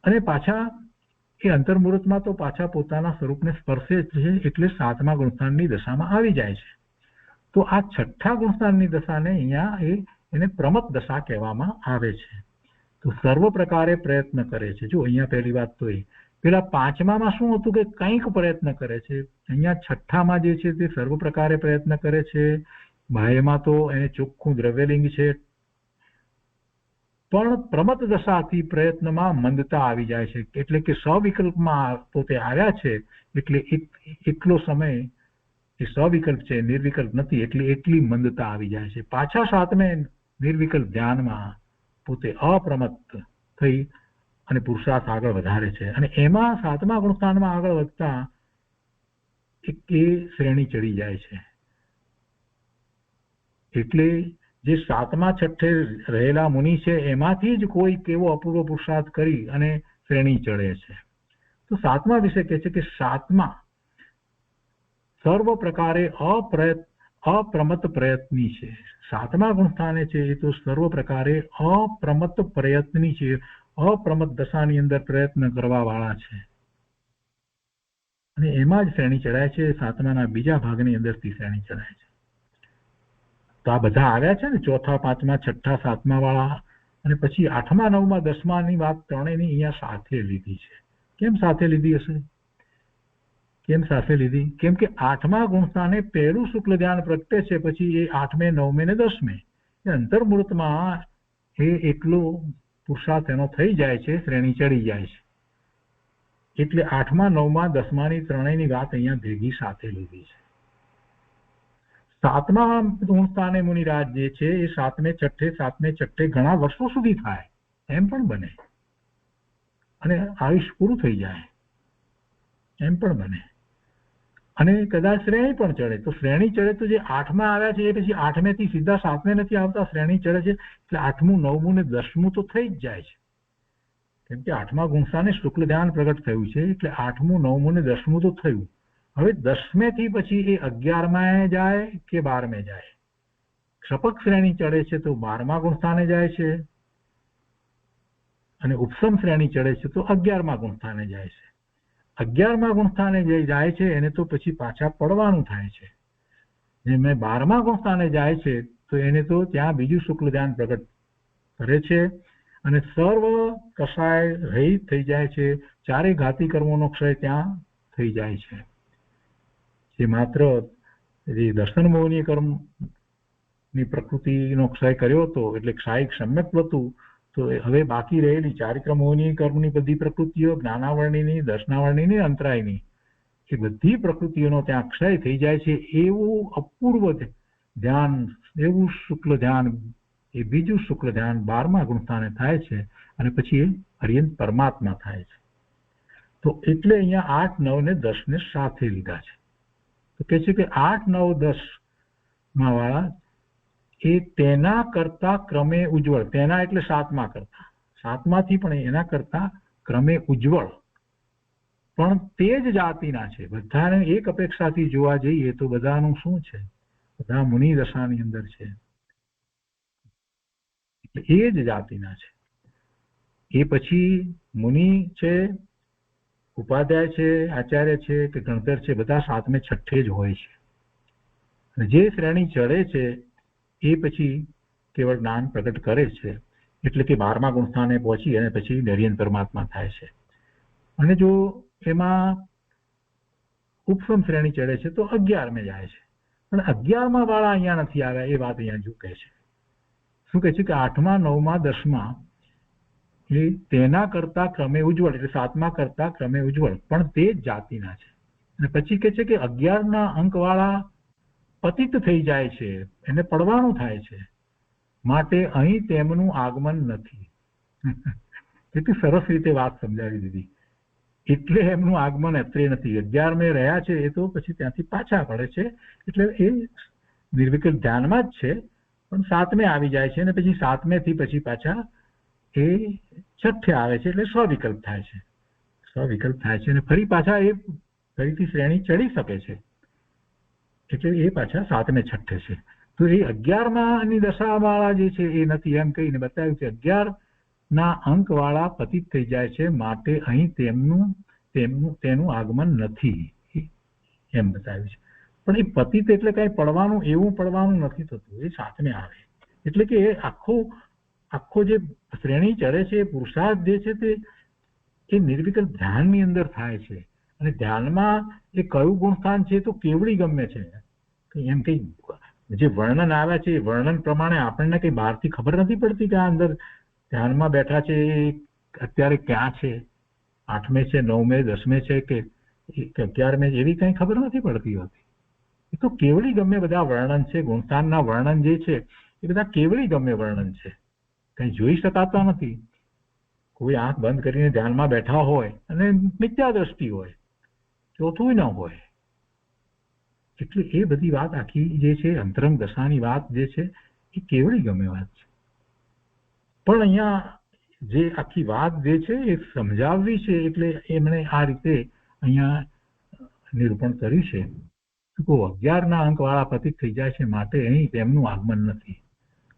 અને પાછા એ અંતર્મુહૂર્તમાં તો પાછા પોતાના સ્વરૂપને સ્પર્શે છે, એટલે સાતમા ગુણસ્થાનની દશામાં આવી જાય છે. તો આ છઠ્ઠા ગુણસ્થાનની દશાને અહીંયા એને પ્રમત દશા કહેવામાં આવે છે. તો સર્વ પ્રકારે પ્રયત્ન કરે છે. જો અહીંયા પહેલી વાત તો એ, પેલા પાંચમામાં શું હતું કે કંઈક પ્રયત્ન કરે છે, અહીંયા છઠ્ઠામાં જે છે તે સર્વ પ્રકારે પ્રયત્ન કરે છે. બાહ્યમાં તો એને ચોખ્ખું દ્રવ્યલિંગ છે, પણ પ્રમત દશાથી પ્રયત્નમાં મંદતા આવી જાય છે. એટલે કે સવિકલ્પમાં પોતે આવ્યા છે, એટલે એટલો સમય એ સવિકલ્પ છે, નિર્વિકલ્પ નથી, એટલે એટલી મંદતા આવી જાય છે. પાછા સાતમે નિર્વિકલ્પ ધ્યાનમાં પોતે અપ્રમત થઈ અને પુરુષાર્થ આગળ વધારે છે. અને એમાં સાતમા ગુણસ્થાનમાં આગળ વધતા એ શ્રેણી ચડી જાય છે. એટલે જે સાતમા છઠ્ઠે રહેલા મુનિ છે એમાંથી જ કોઈ કેવો અપૂર્વ પુરુષાર્થ કરી અને શ્રેણી ચડે છે. તો સાતમા વિશે કહે છે કે સાતમા સર્વ પ્રકારે અપ્રમત પ્રયત્ની છે. સાતમા ગુણસ્થાને છે એ તો સર્વ પ્રકારે અપ્રમત પ્રયત્ની છે, અપ્રમત દશાની અંદર પ્રયત્ન કરવા વાળા છે. અને એમાં જ શ્રેણી ચડાય છે. સાતમાના બીજા ભાગની અંદરથી શ્રેણી ચડાય છે. તો આ બધા આવ્યા છે ને, ચોથા પાંચમા છઠ્ઠા સાતમા વાળા, અને પછી આઠમા નવમા દસમાની વાત ત્રણેયની અહીંયા સાથે લીધી છે. કેમ સાથે લીધી હશે? કેમ સાથે લીધી? કેમ કે આઠમા ગુણસ્થાને પહેલું શુક્લ ધ્યાન પ્રગટે છે, પછી એ આઠમે નવમે ને દસમે એ અંતર્મુહૂર્તમાં એ એટલો પુરુષાર્થ એનો થઈ જાય છે, શ્રેણી ચડી જાય છે. એટલે આઠમા નવમા દસમાની ત્રણેયની વાત અહીંયા ભેગી સાથે લીધી છે. સાતમા ગુણસ્થાને મુનિરાજ જે છે એ સાતમે છઠ્ઠે ઘણા વર્ષો સુધી થાય એમ પણ બને, અને આયુષ પૂરું થઈ જાય એમ પણ બને. અને કદાચ શ્રેણી પણ ચડે. તો શ્રેણી ચડે તો જે આઠમા આવ્યા છે એ પછી આઠમે થી સીધા સાતમે નથી આવતા, શ્રેણી ચડે છે. એટલે આઠમું નવમું ને દસમું તો થઈ જ જાય છે. કેમ કે આઠમા ગુણસ્થાને શુક્લ ધ્યાન પ્રગટ થયું છે, એટલે આઠમું નવમું ને દસમું તો થયું. હવે દસમે થી પછી એ 11માં જાય કે 12મે જાય. ક્ષપક શ્રેણી ચડે છે તો 12મા ગુણસ્થાને જાય છે, અને ઉપસમ શ્રેણી ચડે છે તો 11મા ગુણસ્થાને જાય છે. 11મા ગુણસ્થાને જે જાય છે એને તો પછી પાછા પડવાનું થાય છે. જે મેં 12મા ગુણસ્થાને જાય છે તો એને તો ત્યાં બીજું શુક્લ ધ્યાન પ્રગટ કરે છે, અને સર્વ કષાય રહિત થઈ જાય છે. ચારે ઘાતી કર્મોનો ક્ષય ત્યાં થઈ જાય છે. જે માત્ર જે દર્શન મોહનીય કર્મની પ્રકૃતિનો ક્ષય કર્યો હતો, એટલે ક્ષાયિક સમ્યક હતું, તો હવે બાકી રહેલી ચારિત્ર મોહનીય કર્મની બધી પ્રકૃતિઓ, જ્ઞાનાવરણીની, દર્શનાવરણીની, અંતરાયની, એ બધી પ્રકૃતિઓનો ત્યાં ક્ષય થઈ જાય છે. એવું અપૂર્વ ધ્યાન, એવું શુક્લ ધ્યાન, એ બીજું શુક્લ ધ્યાન 12મા ગુણસ્થાને થાય છે, અને પછી એ હરિયંત પરમાત્મા થાય છે. તો એટલે અહીંયા 8, 9 ને 10 ને સાથે લીધા છે. તો કે છે કે 8, 9, 10 માં વાળા એ તેના કરતા ક્રમે ઉજ્જવળ, તેના એટલે સાતમા કરતા, સાતમાથી પણ એના કરતા ક્રમે ઉજ્જવળ, પણ તે જ જાતિના છે. બધાને એક અપેક્ષાથી જોવા જઈએ તો બધાનું શું છે, બધા મુનિ દશાની અંદર છે, એટલે એ જ જાતિના છે. એ પછી મુનિ છે, ઉપાધ્યાય છે, આચાર્ય છે કે ગણધર છે, બધા સાતમે છઠ્ઠે જ હોય છે. અને જે શ્રેણી ચડે છે એ પછી કેવળ જ્ઞાન પ્રગટ કરે છે, એટલે કે 12મા ગુણસ્થાને પહોંચી અને પછી નિર્યન પરમાત્મા થાય છે. અને જો એમાં ઉપસમ શ્રેણી ચડે છે તો 11મે જાય છે. પણ 11મા વાળા અહીંયા નથી આવ્યા, એ વાત અહીંયા જો કહે છે. શું કહે છે કે 8મા, 9મા, 10મા એ તેના કરતા ક્રમે ઉજ્જવળ, એટલે 7મા કરતા ક્રમે ઉજ્જવળ, પણ તે જ જાતિના છે. અને પછી કહે છે કે 11ના અંક વાળા પતિત થઈ જાય છે, એને પડવાનું થાય છે, માટે અહીં તેમનું આગમન નથી. કેટલી સરસ રીતે વાત સમજાવી દીધી. એટલે એમનું આગમન અત્રે નથી. 11 રહ્યા છે એ તો પછી ત્યાંથી પાછા પડે છે, એટલે એ નિર્વિકલ્પ ધ્યાનમાં જ છે, પણ 7મે આવી જાય છે, અને પછી 7મે થી પછી પાછા એ 6ઠે આવે છે, એટલે સ્વવિકલ્પ થાય છે. સ્વવિકલ્પ થાય છે અને ફરી પાછા એ ફરીથી શ્રેણી ચડી શકે છે, એટલે એ પાછા 7મે 6ઠે છે. તો એ 11માની દશાવાળા જે છે એ નથી, એમ કહીને બતાવ્યું કે 11ના અંક વાળા પતિત થઈ જાય છે, માટે અહીં તેનું આગમન નથી, એમ બતાવ્યું છે. પણ એ પતિત એટલે કઈ પડવાનું, એવું પડવાનું નથી થતું, એ 7મે આવે. એટલે કે એ આખો જે શ્રેણી ચડે છે, એ પુરુષાર્થ જે છે તે એ નિર્વિકલ્પ ધ્યાનની અંદર થાય છે. અને ધ્યાનમાં એ કયું ગુણસ્થાન છે તો કેવડી ગમે છે. એમ કઈ જે વર્ણન આવ્યા છે એ વર્ણન પ્રમાણે આપણને કઈ બહારથી ખબર નથી પડતી કે આ અંદર ધ્યાનમાં બેઠા છે એ અત્યારે ક્યાં છે, 8મે છે, 9મે, 10મે છે કે 11મે, એવી કઈ ખબર નથી પડતી હોતી. એ તો કેવડી ગમે બધા વર્ણન છે, ગુણસ્થાનના વર્ણન જે છે એ બધા કેવડી ગમે વર્ણન છે, કઈ જોઈ શકાતા નથી. કોઈ આંખ બંધ કરીને ધ્યાનમાં બેઠા હોય અને મિથ્યા દ્રષ્ટિ હોય, ચોથું ન હોય, એટલે એ બધી વાત આખી જે છે અંતરંગ દશાની વાત જે છે એ કેવડી ગમે વાત છે. પણ અહીંયા જે આખી વાત જે છે એ સમજાવવી છે, એટલે એમણે આ રીતે અહીંયા નિરૂપણ કર્યું છે. 11ના અંક વાળા પતિત થઈ જાય છે, માટે અહીં તેમનું આગમન નથી.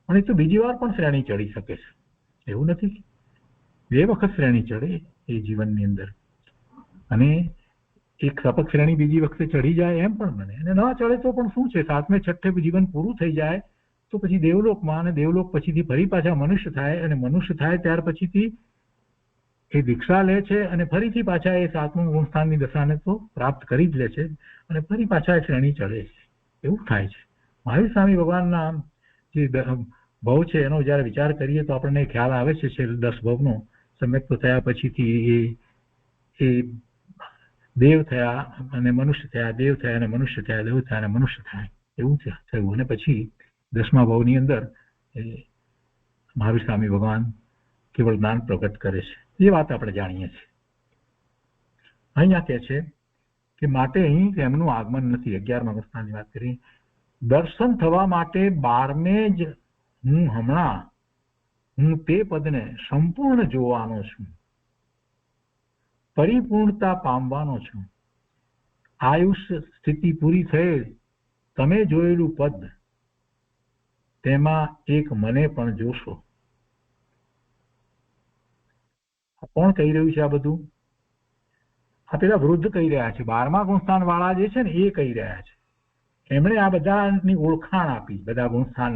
પણ એ તો બીજી વાર પણ શ્રેણી ચડી શકે છે, એવું નથી. 2 વખત શ્રેણી ચડે એ જીવનની અંદર, અને એક સપક શ્રેણી બીજી વખતે ચડી જાય એમ પણ બને, અને ન ચડે તો પણ શું છે, 7મે 6ઠે જીવન પૂરું થઈ જાય તો પછી દેવલોકમાં, અને દેવલોક પછીથી ફરી પાછા મનુષ્ય થાય, અને મનુષ્ય થાય ત્યાર પછીથી એ દીક્ષા લે છે, અને ફરીથી પાછા એ 7મું ગુણસ્થાનની દશાને તો પ્રાપ્ત કરી જ લે છે, અને ફરી પાછા એ શ્રેણી ચડે છે, એવું થાય છે. મહાવીર સ્વામી ભગવાનના જે ભવ છે એનો જયારે વિચાર કરીએ તો આપણને ખ્યાલ આવે છે 10 ભવનો સમ્યક્ત થયા પછીથી એ દેવ થયા અને મનુષ્ય થયા, દેવ થયા અને મનુષ્ય થયા, દેવ થયા અને મનુષ્ય થયા, એવું થયું. અને પછી 10મા ભવની અંદર મહાવીર સ્વામી ભગવાન કેવળ જ્ઞાન પ્રગટ કરે છે. એ વાત આપણે જાણીએ છીએ. અહીંયા કહે છે કે માટે અહીં તેમનું આગમન નથી. 11મા અવસ્થાની વાત કરી. દર્શન થવા માટે 12મે જ હું તે પદને સંપૂર્ણ જોવાનો છું, પરિપૂર્ણતા પામવાનો છું. આયુષ્ય સ્થિતિ પૂરી થયે તમે જોયેલું પદ, તેમાં એક મને પણ જોશો. કોણ કહી રહ્યું છે આ બધું? આ પેલા વૃદ્ધ કહી રહ્યા છે, 12મા ગુણસ્થાન વાળા જે છે ને એ કહી રહ્યા છે. એમણે આ બધાની ઓળખાણ આપી, બધા ગુણસ્થાન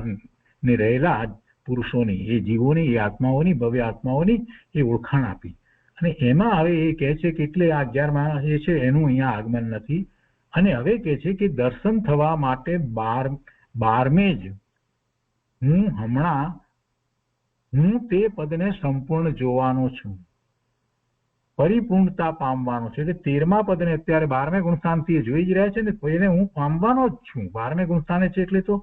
રહેલા પુરુષોની, એ જીવોની, એ આત્માઓની, ભવ્ય આત્માઓની એ ઓળખાણ આપી. અને એમાં હવે એ કહે છે કે એટલે આ 11મા જે છે એનું અહીંયા આગમન નથી. અને હવે કહે છે કે દર્શન થવા માટે 12મે જ હું તે પદને સંપૂર્ણ જોવાનો છું, પરિપૂર્ણતા પામવાનો છે. એટલે 13મા પદને અત્યારે 12મે ગુણસ્થાનથી જોઈ જ રહ્યા છે ને, એને હું પામવાનો જ છું. 12મે ગુણસ્થાને છે એટલે તો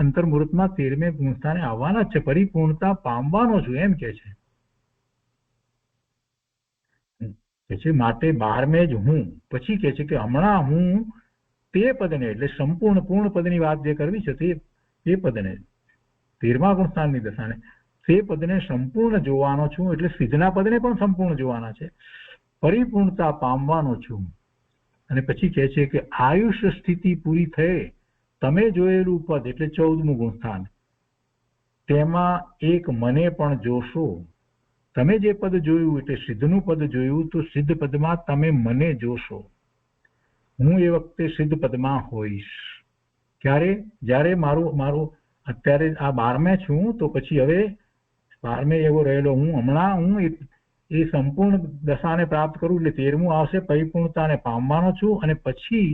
અંતર્મુહૂર્તમાં 13મે ગુણસ્થાને આવવાના જ છે, પરિપૂર્ણતા પામવાનો છું, એમ કે છે. માટે 12મે જ હું, પછી કે છે કે હમણાં હું તે પદને, એટલે સંપૂર્ણ પૂર્ણ પદની વાત જે કરવી છે તે પદને, 13મા ગુણસ્થાનની દશાને, તે પદને સંપૂર્ણ જોવાનો છું. એટલે સિદ્ધના પદને પણ સંપૂર્ણ જોવાના છે, પરિપૂર્ણતા પામવાનો છું. અને પછી કહે છે કે આયુષ્ય સ્થિતિ પૂરી થયે તમે જોયેલું પદ, એટલે 14મું ગુણસ્થાન, તેમાં એક મને પણ જોશો. તમે જે પદ જોયું એટલે સિદ્ધનું પદ જોયું, તો સિદ્ધ પદમાં તમે મને જોશો. હું એ વખતે સિદ્ધ પદમાં હોઈશ. ક્યારે? જ્યારે મારું અત્યારે આ 12મે છું, તો પછી હવે 12મે એવો રહેલો હું એ સંપૂર્ણ દશાને પ્રાપ્ત કરું એટલે 13મું આવશે, પરિપૂર્ણતાને પામવાનો છું. અને પછી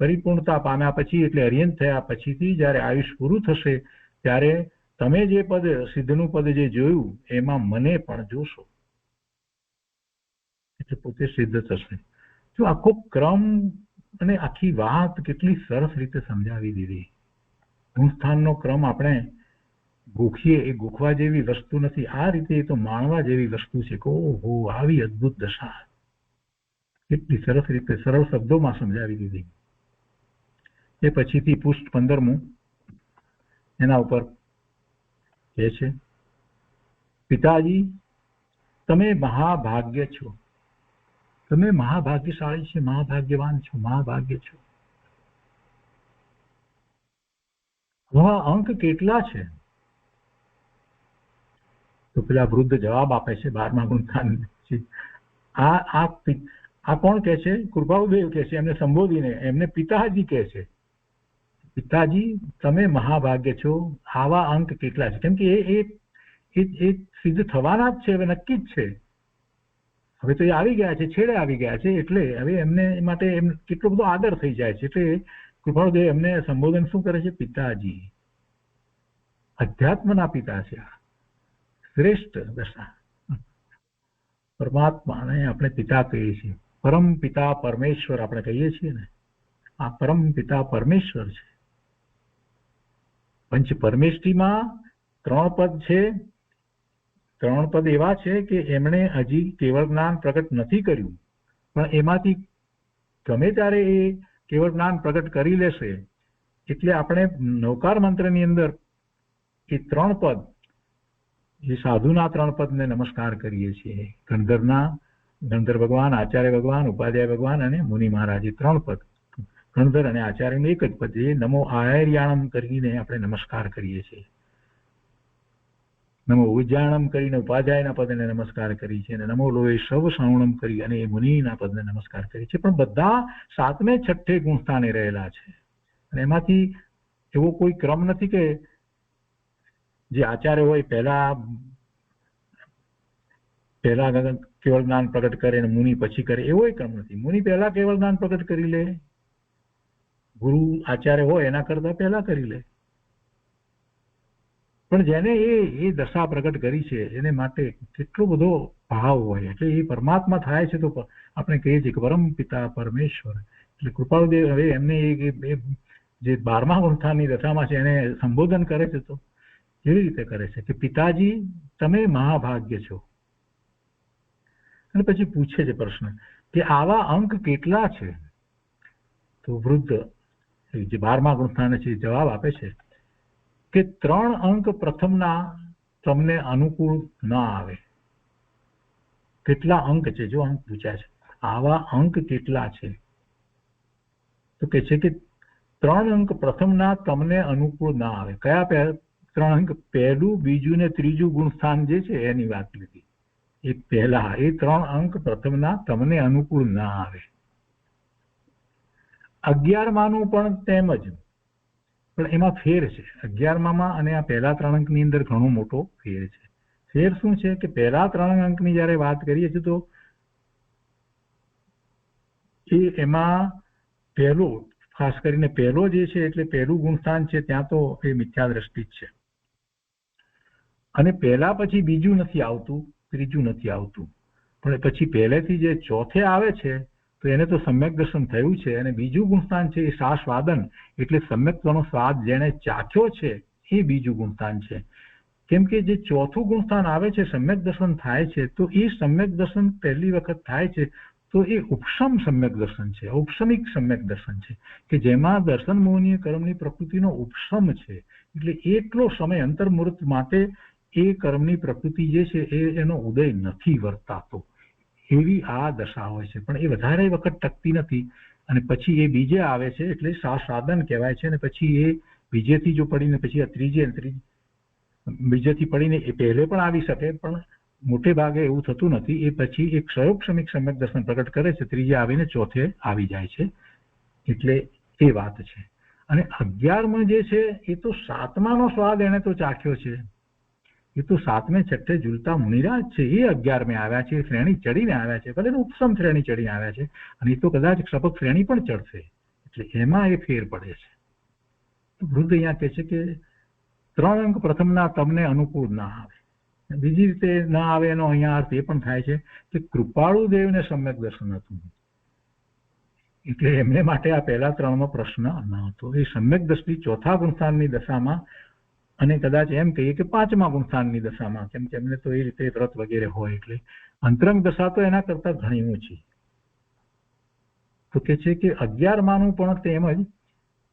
પરિપૂર્ણતા પામ્યા પછી, એટલે અર્યંત થયા પછીથી જયારે આયુષ પૂરું થશે ત્યારે તમે જે પદ, સિદ્ધનું પદ જે જોયું એમાં મને પણ જોશો, એટલે પોતે સિદ્ધ થશે. જો આખો ક્રમ અને આખી વાત કેટલી સરસ રીતે સમજાવી દીધી. ગુણસ્થાનનો ક્રમ આપણે ગોખીએ એ ગોખવા જેવી વસ્તુ નથી, આ રીતે એ તો માણવા જેવી વસ્તુ છે કે ઓહો આવી અદ્ભુત દશા કેટલી સરસ રીતે સરળ શબ્દોમાં સમજાવી દીધી. એ પછીથી પૃષ્ઠ 15 એના ઉપર કહે છે, પિતાજી તમે મહાભાગ્ય છો, તમે મહાભાગ્યશાળી છે, મહાભાગ્યવાન છો, મહાભાગ્ય છો. આવા અંક કેટલા છે? તો પેલા વૃદ્ધ જવાબ આપે છે 12મા ગુણસ્થાન. આ કોણ કહે છે? કૃપાળુદેવ કહે છે, એમને સંબોધીને એમને પિતાજી કહે છે, પિતાજી તમે મહાભાગ્ય છો, આવા અંક કેટલા છે? કેમ કે એ સિદ્ધ થવાના જ છે, હવે નક્કી જ છે. હવે તો એ આવી ગયા છે, છેડે આવી ગયા છે, એટલે હવે એમને માટે કેટલો બધો આદર થઈ જાય છે. એટલે કૃપાળુદેવ એમને સંબોધન શું કરે છે? પિતાજી. અધ્યાત્મના પિતા છે, શ્રેષ્ઠ દશા. પરમાત્માને આપણે પિતા કહીએ છીએ, પરમ પિતા પરમેશ્વર આપણે કહીએ છીએ ને, આ પરમ પિતા પરમેશ્વર છે. પંચ પરમેષ્ઠીમાં 3 પદ છે. 3 પદ એવા છે કે એમણે હજી કેવળ જ્ઞાન પ્રગટ નથી કર્યું, પણ એમાંથી ગમે ત્યારે એ કેવળ જ્ઞાન પ્રગટ કરી લેશે. એટલે આપણે નવકાર મંત્રની અંદર એ 3 પદ, એ સાધુના 3 પદને નમસ્કાર કરીએ છીએ. ગણધર ભગવાન, આચાર્ય ભગવાન, ઉપાધ્યાય ભગવાન અને મુનિ મહારાજ, એ 3 પદ. ગણધર અને આચાર્યનું એક જ પદ, એ નમો આયર્યાણમ કરીને આપણે નમસ્કાર કરીએ છીએ. નમો ઉજ્જાણમ કરીને ઉપાધ્યાયના પદને નમસ્કાર કરી છે, અને નમો લોહે સૌ શ્રવણમ કરી અને એ મુનિના પદને નમસ્કાર કરી છે. પણ બધા 7મે 6ઠે ગુણસ્થાને રહેલા છે. અને એમાંથી એવો કોઈ ક્રમ નથી કે જે આચાર્ય હોય પહેલા કેવળ જ્ઞાન પ્રગટ કરે અને મુનિ પછી કરે, એવો ક્રમ નથી. મુનિ પહેલા કેવળ જ્ઞાન પ્રગટ કરી લે, ગુરુ આચાર્ય હોય એના કરતા પહેલા કરી લે. પણ જેને એ દશા પ્રગટ કરી છે એને માટે કેટલો બધો ભાવ હોય, એટલે એ પરમાત્મા થાય છે. તો આપણે કહીએ છીએ કે પરમ પિતા પરમેશ્વર. એટલે કૃપાળુદેવ હવે એમને જે 12મા ગુણસ્થાનની દશામાં છે એને સંબોધન કરે છે. તો કેવી રીતે કરે છે કે પિતાજી તમે મહાભાગ્ય છો. અને પછી પૂછે છે પ્રશ્ન કે આવા અંક કેટલા છે? તો વૃદ્ધ જે 12મા ગુણસ્થાને છે જવાબ આપે છે કે 3 અંક પ્રથમના તમને અનુકૂળ ન આવે. કેટલા અંક છે? જો અંક પૂછ્યા છે, આવા અંક કેટલા છે? તો કે છે કે 3 અંક પ્રથમના તમને અનુકૂળ ના આવે. કયા 3 અંક? પહેલું, બીજું ને ત્રીજું ગુણસ્થાન જે છે એની વાત લીધી. એ પહેલા એ 3 અંક પ્રથમના તમને અનુકૂળ ના આવે. 11માનું પણ તેમ જ, પણ એમાં ફેર છે. 11મામાં અને આ પહેલા 3 અંકની અંદર ઘણો મોટો ફેર છે. ફેર શું છે કે પહેલા 3 અંકની જયારે વાત કરીએ છીએ તો એમાં પહેલો, ખાસ કરીને પહેલો જે છે એટલે પહેલું ગુણસ્થાન છે ત્યાં તો એ મિથ્યા દ્રષ્ટિ જ છે. અને પહેલા પછી બીજું નથી આવતું, ત્રીજું નથી આવતું. પણ પછી પહેલેથી જે ચોથે આવે છે તો એને તો સમ્યક દર્શન થયું છે. અને બીજું ગુણસ્થાન છે એ સાસ્વાદન, એટલે સમ્યકનો સ્વાદ જેને ચાખ્યો છે એ બીજું ગુણસ્થાન છે. કેમ કે જે ચોથું ગુણસ્થાન આવે છે, સમ્યક દર્શન થાય છે, તો એ સમ્યક દર્શન પહેલી વખત થાય છે તો એ ઉપશમ સમ્યક દર્શન છે, ઔપસમિક સમ્યક દર્શન છે, કે જેમાં દર્શન મોહનીય કર્મની પ્રકૃતિનો ઉપશમ છે. એટલે એટલો સમય અંતર્મુહૂર્ત માટે એ કર્મની પ્રકૃતિ જે છે એનો ઉદય નથી વર્તાતો, એવી આ દશા હોય છે. પણ એ વધારે વખત ટકતી નથી અને પછી એ બીજે આવે છે એટલે સાસ્વાદન કહેવાય છે. અને પછી એ બીજેથી જો પડીને પછી આ બીજેથી પડીને એ પહેલે પણ આવી શકે, પણ મોટે ભાગે એવું થતું નથી. એ પછી એક ક્ષયોક્ષમિક સમ્યક દર્શન પ્રગટ કરે છે, ત્રીજે આવીને ચોથે આવી જાય છે. એટલે એ વાત છે. અને 11માં જે છે એ તો 7માનો સ્વાદ એને તો ચાખ્યો છે. એ તો 7મે 6ઠે ઝૂલતા મુનિરાજ છે, એ 11મે આવ્યા છે, શ્રેણી ચડીને આવ્યા છે. ભલે ઉપસમ શ્રેણી ચડીને આવ્યા છે, અને એ તો કદાચ સપક શ્રેણી પણ ચડશે. એટલે એમાં એ ફેર પડે છે. વૃદ્ધ અહીંયા કહે છે કે 3 અંક પ્રથમના તમને અનુકૂળ ના આવે. બીજી રીતે ના આવે એનો અહીંયા અર્થ એ પણ થાય છે કે કૃપાળુદેવને સમ્યક દર્શન હતું. એટલે એમને માટે આ પહેલા 3નો પ્રશ્ન ન હતો. એ સમ્યક દ્રષ્ટિ 4થા ગુણસ્થાનની દશામાં અને કદાચ એમ કહીએ કે 5મા ગુણસ્થાનની દશામાં, કેમ કે એમને તો એ રીતે વ્રત વગેરે હોય એટલે અંતરંગ દશા તો એના કરતા ઘણી ઊંચી. તો કે છે કે 11માનું પણ તેમજ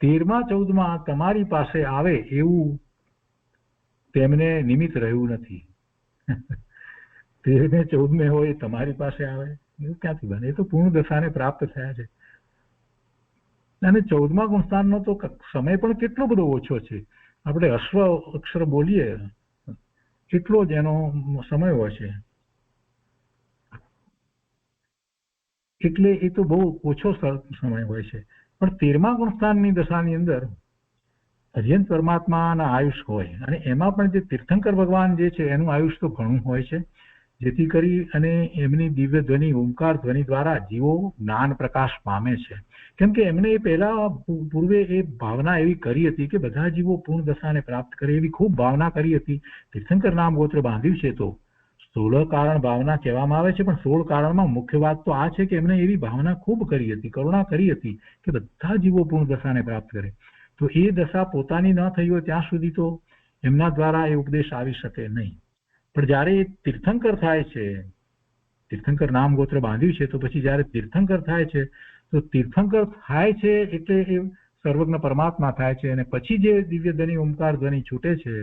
13મા 14મા તમારી પાસે આવે એવું તેમને નિમિત્ત રહ્યું નથી. 13મે 14મે હોય તમારી પાસે આવે એવું ક્યાંથી બને? એ તો પૂર્ણ દશાને પ્રાપ્ત થયા છે. અને 14મા ગુણસ્થાનનો તો સમય પણ કેટલો બધો ઓછો છે. આપણે અશ્વ અક્ષર બોલીએ એટલો જ એનો સમય હોય છે, એટલે એ તો બહુ ઓછો સમય હોય છે. પણ 13મા ગુણસ્થાનની દશાની અંદર અર્યંત પરમાત્માના આયુષ હોય અને એમાં પણ જે તીર્થંકર ભગવાન જે છે એનું આયુષ તો ઘણું હોય છે, જેથી કરી અને એમની દિવ્ય ધ્વનિ ઓમકાર ધ્વનિ દ્વારા જીવો જ્ઞાન પ્રકાશ પામે છે. કેમ કે એમને એ પહેલા પૂર્વે એ ભાવના એવી કરી હતી કે બધા જીવો પૂર્ણ દશાને પ્રાપ્ત કરે એવી ખૂબ ભાવના કરી હતી. તીર્થંકર નામ ગોત્ર બાંધ્યું છે તો 16 કારણ ભાવના કહેવામાં આવે છે, પણ 16 કારણમાં મુખ્ય વાત તો આ છે કે એમને એવી ભાવના ખૂબ કરી હતી, કરુણા કરી હતી કે બધા જીવો પૂર્ણ દશાને પ્રાપ્ત કરે. તો એ દશા પોતાની ન થઈ હોય ત્યાં સુધી તો એમના દ્વારા એ ઉપદેશ આવી શકે નહીં. પણ જ્યારે એ તીર્થંકર થાય છે, તીર્થંકર નામ ગોત્ર બાંધ્યું છે, તો પછી જ્યારે તીર્થંકર થાય છે તો તીર્થંકર થાય છે એટલે એ સર્વજ્ઞ પરમાત્મા થાય છે અને પછી જે દિવ્ય ધ્વનિ ઓમકાર ધ્વનિ છૂટે છે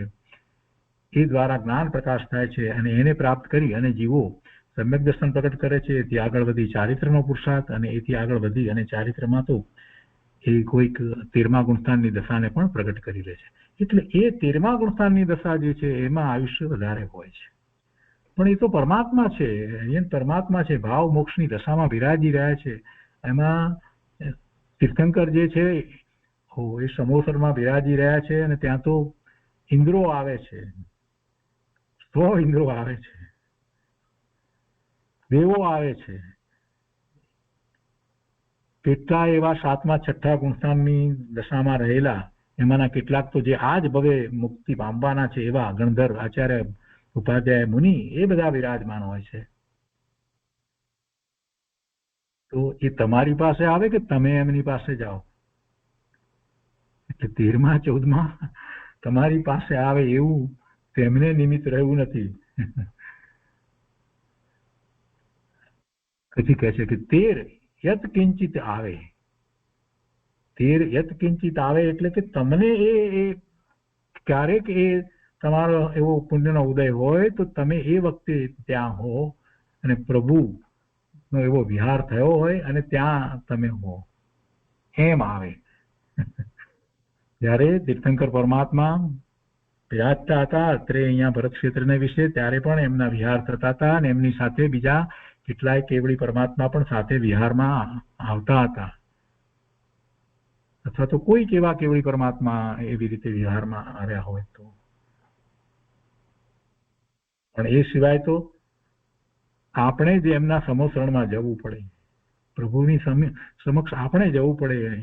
એ દ્વારા જ્ઞાન પ્રકાશ થાય છે અને એને પ્રાપ્ત કરી અને જીવો સમ્યક દર્શન પ્રગટ કરે છે. એથી આગળ વધી ચારિત્રનો પુરુષાર્થ અને એથી આગળ વધી અને ચારિત્રમાં તો એ કોઈક 13મા ગુણસ્થાનની દશાને પણ પ્રગટ કરી લે છે. એટલે એ 13મા ગુણસ્થાનની દશા જે છે એમાં આયુષ્ય વધારે હોય છે. પણ એ તો પરમાત્મા છે, અહીંયા પરમાત્મા છે, ભાવ મોક્ષની દશામાં બિરાજી રહ્યા છે. એમાં તીર્થંકર જે છે એ સમોસરમાં બિરાજી રહ્યા છે અને ત્યાં તો ઇન્દ્રો આવે છે, 100 ઇન્દ્રો આવે છે, દેવો આવે છે. કેટલા એવા 7મા 6ઠા ગુણસ્થાનની દશામાં રહેલા એમાંના કેટલાક તો જે આજ ભવે મુક્તિ પામવાના છે એવા ગણધર આચાર્ય ઉપાધ્યાય મુનિ એ બધા વિરાજમાન હોય છે. તો એ તમારી પાસે આવે કે તમે એમની પાસે જાઓ? એટલે 13મા 14મા તમારી પાસે આવે એવું તેમને નિમિત્ત રહ્યું નથી. પછી કહે છે કે 13 યત કિંચિત આવે. 13 યત કિંચિત આવે એટલે કે તમને એ ક્યારેક એ તમારો એવો પુણ્યનો ઉદય હોય તો તમે એ વખતે ત્યાં હો અને પ્રભુનો એવો વિહાર થયો હોય અને ત્યાં તમે હો, એમ આવે. જ્યારે તીર્થંકર પરમાત્મા બિરાજતા હતા અત્રે અહીંયા ભરત ક્ષેત્રને વિશે, ત્યારે પણ એમના વિહાર થતા હતા અને એમની સાથે બીજા કેટલાય કેવળી પરમાત્મા પણ સાથે વિહારમાં આવતા હતા, અથવા તો કોઈ કેવા કેવળી પરમાત્મા એવી રીતે વિહારમાં આવ્યા હોય તો. પણ એ સિવાય તો આપણે જ એમના સમોસરણમાં જવું પડે, પ્રભુની સમક્ષ આપણે જવું પડે.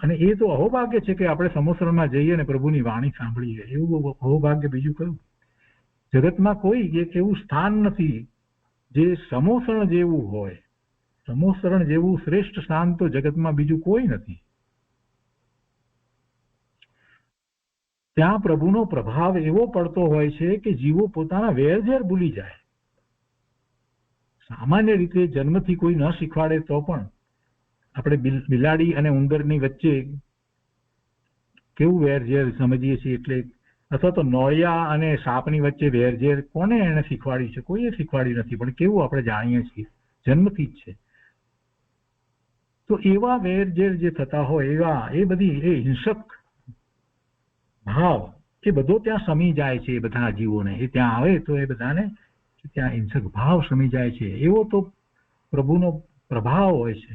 અને એ તો અહોભાગ્ય છે કે આપણે સમોસરણમાં જઈએ અને પ્રભુની વાણી સાંભળીએ. એવું અહોભાગ્ય બીજું કયું? જગતમાં કોઈ એક એવું સ્થાન નથી જે સમોસરણ જેવું હોય. સમોસરણ જેવું શ્રેષ્ઠ સ્થાન તો જગતમાં બીજું કોઈ નથી. ત્યાં પ્રભુનો પ્રભાવ એવો પડતો હોય છે કે જીવો પોતાના વેરઝેર ભૂલી જાય. સામાન્ય રીતે જન્મથી કોઈ ન શીખવાડે તો પણ આપણે બિલાડી અને ઉંદરની વચ્ચે કેવું વેરઝેર સમજીએ છીએ, એટલે અથવા તો નોળિયા અને સાપની વચ્ચે વેરઝેર કોને એને શીખવાડી છે? કોઈએ શીખવાડી નથી, પણ કેવું આપણે જાણીએ છીએ, જન્મથી જ છે. તો એવા વેરઝેર જે થતા હોય એવા એ બધી એ હિંસક ભાવ એ બધો ત્યાં સમી જાય છે. એ બધા જીવોને એ ત્યાં આવે તો એ બધાને ત્યાં હિંસક ભાવ સમી જાય છે. એવો તો પ્રભુનો પ્રભાવ હોય છે.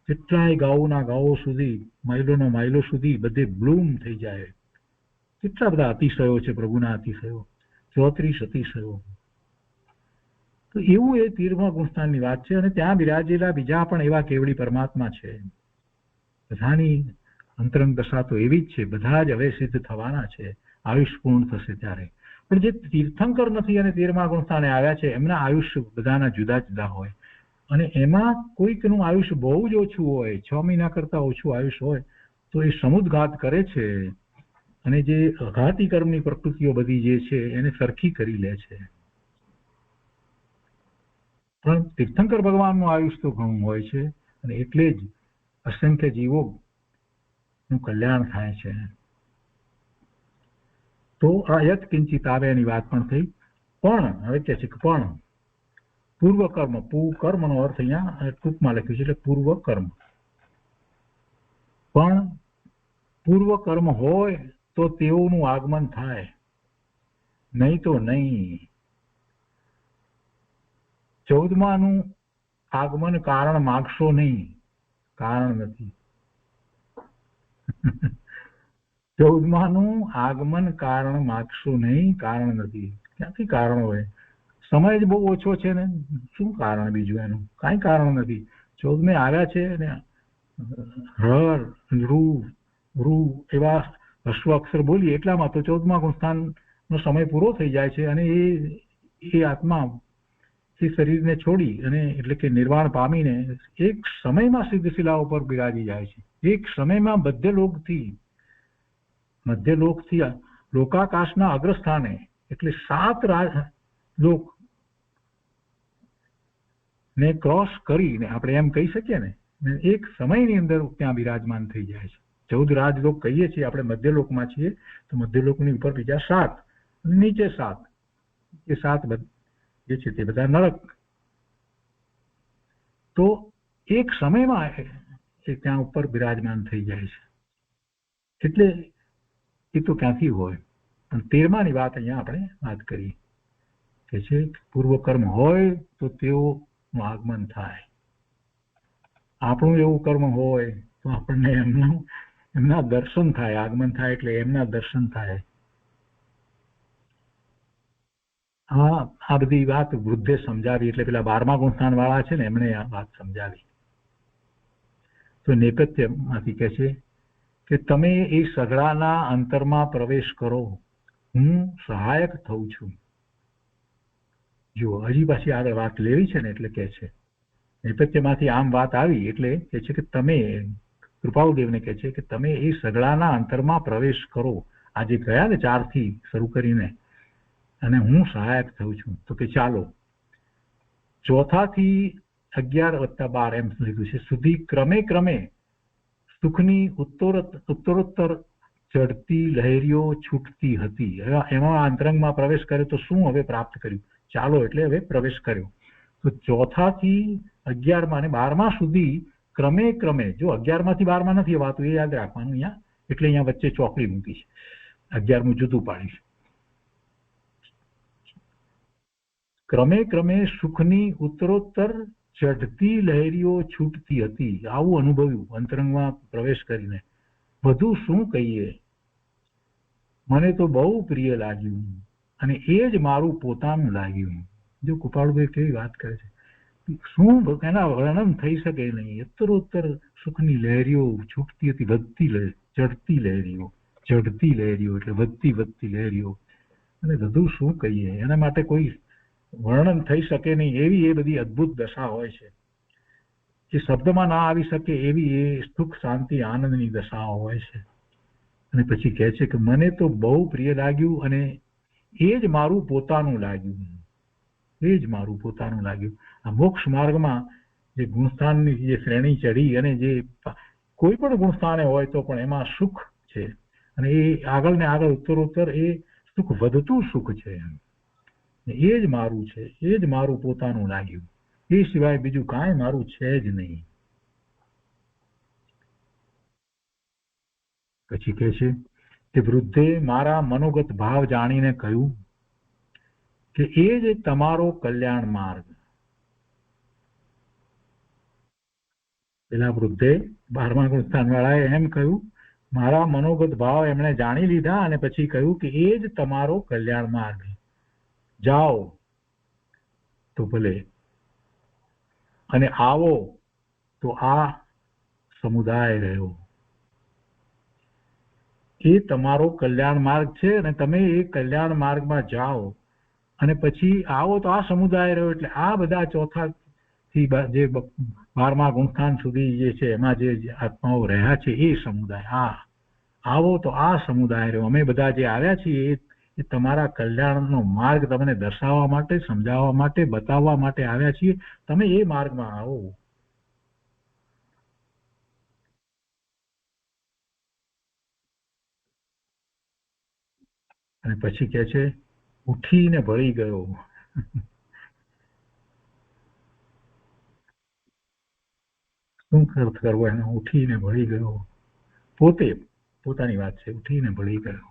કેટલાય ગાઉના ગાઉ સુધી, માઇલોના માઇલો સુધી બધે બ્લૂમ થઈ જાય. કેટલા બધા અતિશયો છે પ્રભુના, અતિશયો 34 અતિશયો. તો એવું એ 13મા ગુણસ્થાનની વાત છે. અને ત્યાં બિરાજેલા બીજા પણ એવા કેવળી પરમાત્મા છે. બધાની અંતરંગ દશા તો એવી જ છે, બધા જ હવે સિદ્ધ થવાના છે, આયુષ પૂર્ણ થશે ત્યારે. પણ જે તીર્થંકર નથી અને 13મા ગુણસ્થાને આવ્યા છે એમના આયુષ્ય બધાના જુદા જુદા હોય. અને એમાં કોઈકનું આયુષ્ય બહુ જ ઓછું હોય, 6 મહિના કરતા ઓછું આયુષ્ય હોય, તો એ સમુદ્ઘાત કરે છે અને જે અઘાતી કર્મની પ્રકૃતિઓ બધી જે છે એને સરખી કરી લે છે. પણ તીર્થંકર ભગવાનનું આયુષ્ય તો ઘણું હોય છે અને એટલે જ અસંખ્ય જીવો નું કલ્યાણ થાય છે. તો આ યત કિંચિત આવે એની વાત પણ થઈ. પણ હવે કે છે કે પણ પૂર્વ કર્મ, કર્મનો અર્થ અહીંયા ટૂંકમાં લખ્યું છે એટલે પૂર્વ કર્મ. પણ પૂર્વ કર્મ હોય તો તેઓનું આગમન થાય, નહીં તો નહીં. 14માનું આગમન કારણ માગશો નહીં, કારણ નથી. 14માનું આગમન કારણ માગશો નહીં, કારણ નથી. ક્યાંથી કારણ હોય? સમય જ બહુ ઓછો છે ને, શું કારણ બીજું એનું? કાંઈ કારણ નથી. 14મે આવ્યા છે ને હર, રૂ એવા હસ્વ અક્ષર બોલીએ એટલામાં તો 14મા ગુણસ્થાનનો સમય પૂરો થઈ જાય છે અને એ આત્મા એ શરીરને છોડી અને એટલે કે નિર્વાણ પામીને એક સમયમાં સિદ્ધશિલા ઉપર બિરાજી જાય છે. એક સમયમાં મધ્યલોકથી લોકાકાશના અગ્રસ્થાને એટલે 7 લોક ને ક્રોસ કરીને આપણે એમ કહી શકીએ ને, એક સમયની અંદર ત્યાં બિરાજમાન થઈ જાય છે. 14 રાજલોક કહીએ છીએ આપણે, મધ્યલોકમાં છીએ તો મધ્યલોકની ઉપર બીજા 7, નીચે 7, એ 7 જે છે તે બધા નરક. તો એક સમયમાં એ ત્યાં ઉપર બિરાજમાન થઈ જાય છે. એટલે એ તો ક્યાંથી હોય? પણ 13માની વાત અહીંયા આપણે વાત કરી કે છે પૂર્વ કર્મ હોય તો તેઓનું આગમન થાય. આપણું એવું કર્મ હોય તો આપણને એમના દર્શન થાય. આગમન થાય એટલે એમના દર્શન થાય. આ બધી વાત વૃદ્ધે સમજાવી, એટલે પેલા 12મા ગુણસ્થાન વાળા છે ને એમણે આ વાત સમજાવી. તો નેપથ્યમાંથી કહે છે કે તમે એ સઘળાના અંતરમાં પ્રવેશ કરો, હું સહાયક થઉં છું. જુઓ, હજી પાછી આગળ વાત લેવી છે ને એટલે કે છે નેપથ્યમાંથી આમ વાત આવી એટલે કે છે કે તમે, કૃપાળુદેવને કહે છે કે તમે એ સઘળાના અંતરમાં પ્રવેશ કરો. આજે ગયા ને 4થી શરૂ કરીને, અને હું સહાયક થઉં છું. તો કે ચાલો 4થી 11+12 એમ લીધું છે સુધી ક્રમે સુખની ઉત્તરોત્તર ચડતી લહેરીઓ છૂટતી હતી. એમાં અંતરંગમાં પ્રવેશ કર્યો તો શું હવે પ્રાપ્ત કર્યું? ચાલો એટલે હવે પ્રવેશ કર્યો. તો 4થી 11 અને 12 સુધી ક્રમે, જો 11માંથી 12 નથી વાતું એ યાદ રાખવાનું અહીંયા, એટલે અહીંયા વચ્ચે ચોકડી મૂકી છે, 11મું જુદું પાડીશ. ક્રમે સુખની ઉત્તરોત્તર ચઢતી લહેરીઓ છૂટતી હતી. આવું અનુભવ્યું અંતરંગમાં પ્રવેશ કરીને. બધું શું કહીએ, મને તો બહુ પ્રિય લાગ્યું અને એ જ મારું પોતાનું લાગ્યું. જો કૃપાળુભાઈ કેવી વાત કરે છે, શું એના વર્ણન થઈ શકે નહીં. ઉત્તરોત્તર સુખની લહેરીઓ છૂટતી હતી, ચઢતી લહેરીઓ એટલે વધતી લહેરીઓ. અને બધું શું કહીએ, એના માટે કોઈ વર્ણન થઈ શકે નહીં એવી એ બધી અદ્ભુત દશા હોય છે. એ શબ્દમાં ના આવી શકે એવી એ સુખ, શાંતિ, આનંદની દશાઓ હોય છે. અને પછી કહે છે કે મને તો બહુ પ્રિય લાગ્યું અને એ જ મારું પોતાનું લાગ્યું. આ મોક્ષ માર્ગમાં જે ગુણસ્થાનની જે શ્રેણી ચડી અને જે કોઈ પણ ગુણસ્થાને હોય તો પણ એમાં સુખ છે અને એ આગળ ને આગળ ઉત્તરોત્તર એ સુખ વધતું સુખ છે. એ જ મારું છે, એ જ મારું પોતાનું લાગ્યું. એ સિવાય બીજું કાંઈ મારું છે જ નહીં. પછી કહે છે કે વૃદ્ધે મારા મનોગત ભાવ જાણીને કહ્યું કે એ જ તમારો કલ્યાણ માર્ગ. પેલા વૃદ્ધે 12મા ગુણસ્થાન વાળાએ એમ કહ્યું, મારા મનોગત ભાવ એમણે જાણી લીધા અને પછી કહ્યું કે એ જ તમારો કલ્યાણ માર્ગ. જાઓ તો ભલે અને આવો તો આ સમુદાય રહ્યો. એ તમારો કલ્યાણ માર્ગ છે અને તમે એ કલ્યાણ માર્ગમાં જાઓ અને પછી આવો તો આ સમુદાય રહ્યો. એટલે આ બધા થી જે 12મા ગુણસ્થાન સુધી જે છે એમાં જે આત્માઓ રહ્યા છે એ સમુદાય. આવો તો આ સમુદાય રહ્યો. અમે બધા જે આવ્યા છીએ એ તમારા કલ્યાણનો માર્ગ તમને દર્શાવવા માટે, સમજાવવા માટે, બતાવવા માટે આવ્યા છીએ. તમે એ માર્ગમાં આવો. અને પછી કે છે ઉઠીને ભળી ગયો. શું અર્થ કરવો એને? ઉઠીને ભળી ગયો. પોતાની વાત છે. ઉઠીને ભળી ગયો.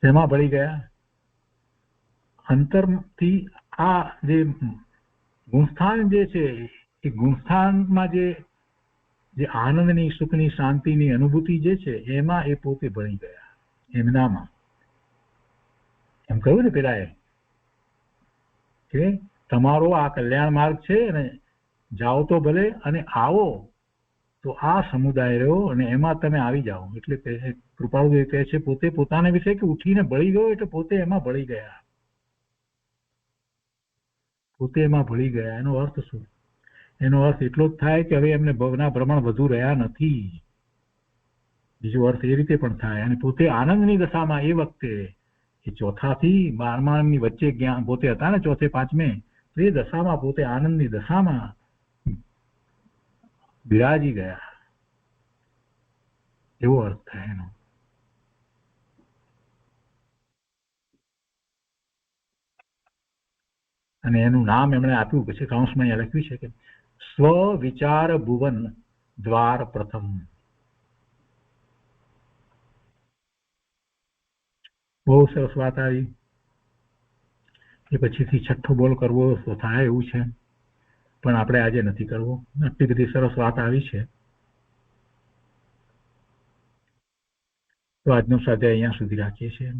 શેમાં ભળી ગયા? અંતરથી આ જે ગુણસ્થાન જે છે એ ગુણસ્થાનમાં જે આનંદની, સુખની, શાંતિની અનુભૂતિ જે છે એમાં એ પોતે ભળી ગયા. એમનામાં એમ કહ્યું ને પેલા કે તમારો આ કલ્યાણ માર્ગ છે અને જાઓ તો ભલે અને આવો તો આ સમુદાય રહ્યો અને એમાં તમે આવી જાઓ. એટલે કૃપાળુદેવ કહે છે પોતે પોતાના વિશે કે ઉઠીને ભળી ગયો એટલે પોતે એમાં ભળી ગયા. પોતે એમાં ભળી ગયા. એનો અર્થ શું? એનો અર્થ એટલો જ થાય કે હવે એમને ભવના ભ્રમણ વધુ રહ્યા નથી. બીજો અર્થ એ રીતે પણ થાય. અને પોતે આનંદની દશામાં એ વખતે એ 4થા થી 12માની વચ્ચે જ્ઞાન પોતે હતા ને 4થે 5મે, તો એ દશામાં પોતે આનંદની દશામાં બિરાજી ગયા. એવો અર્થ થાય એનો. અને એનું નામ એમણે આપ્યું, પછી કૌંસમાં અહીંયા લખ્યું છે કે સ્વ વિચાર ભુવન દ્વાર પ્રથમ. બહુ સરસ વાત આવી. એ પછીથી છઠ્ઠો બોલ કરવો તો થાય એવું છે, પણ આપણે આજે નથી કરવો. આટલી બધી સરસ વાત આવી છે તો આજનો સ્વાધ્યાય અહીંયા સુધી રાખીએ છીએ.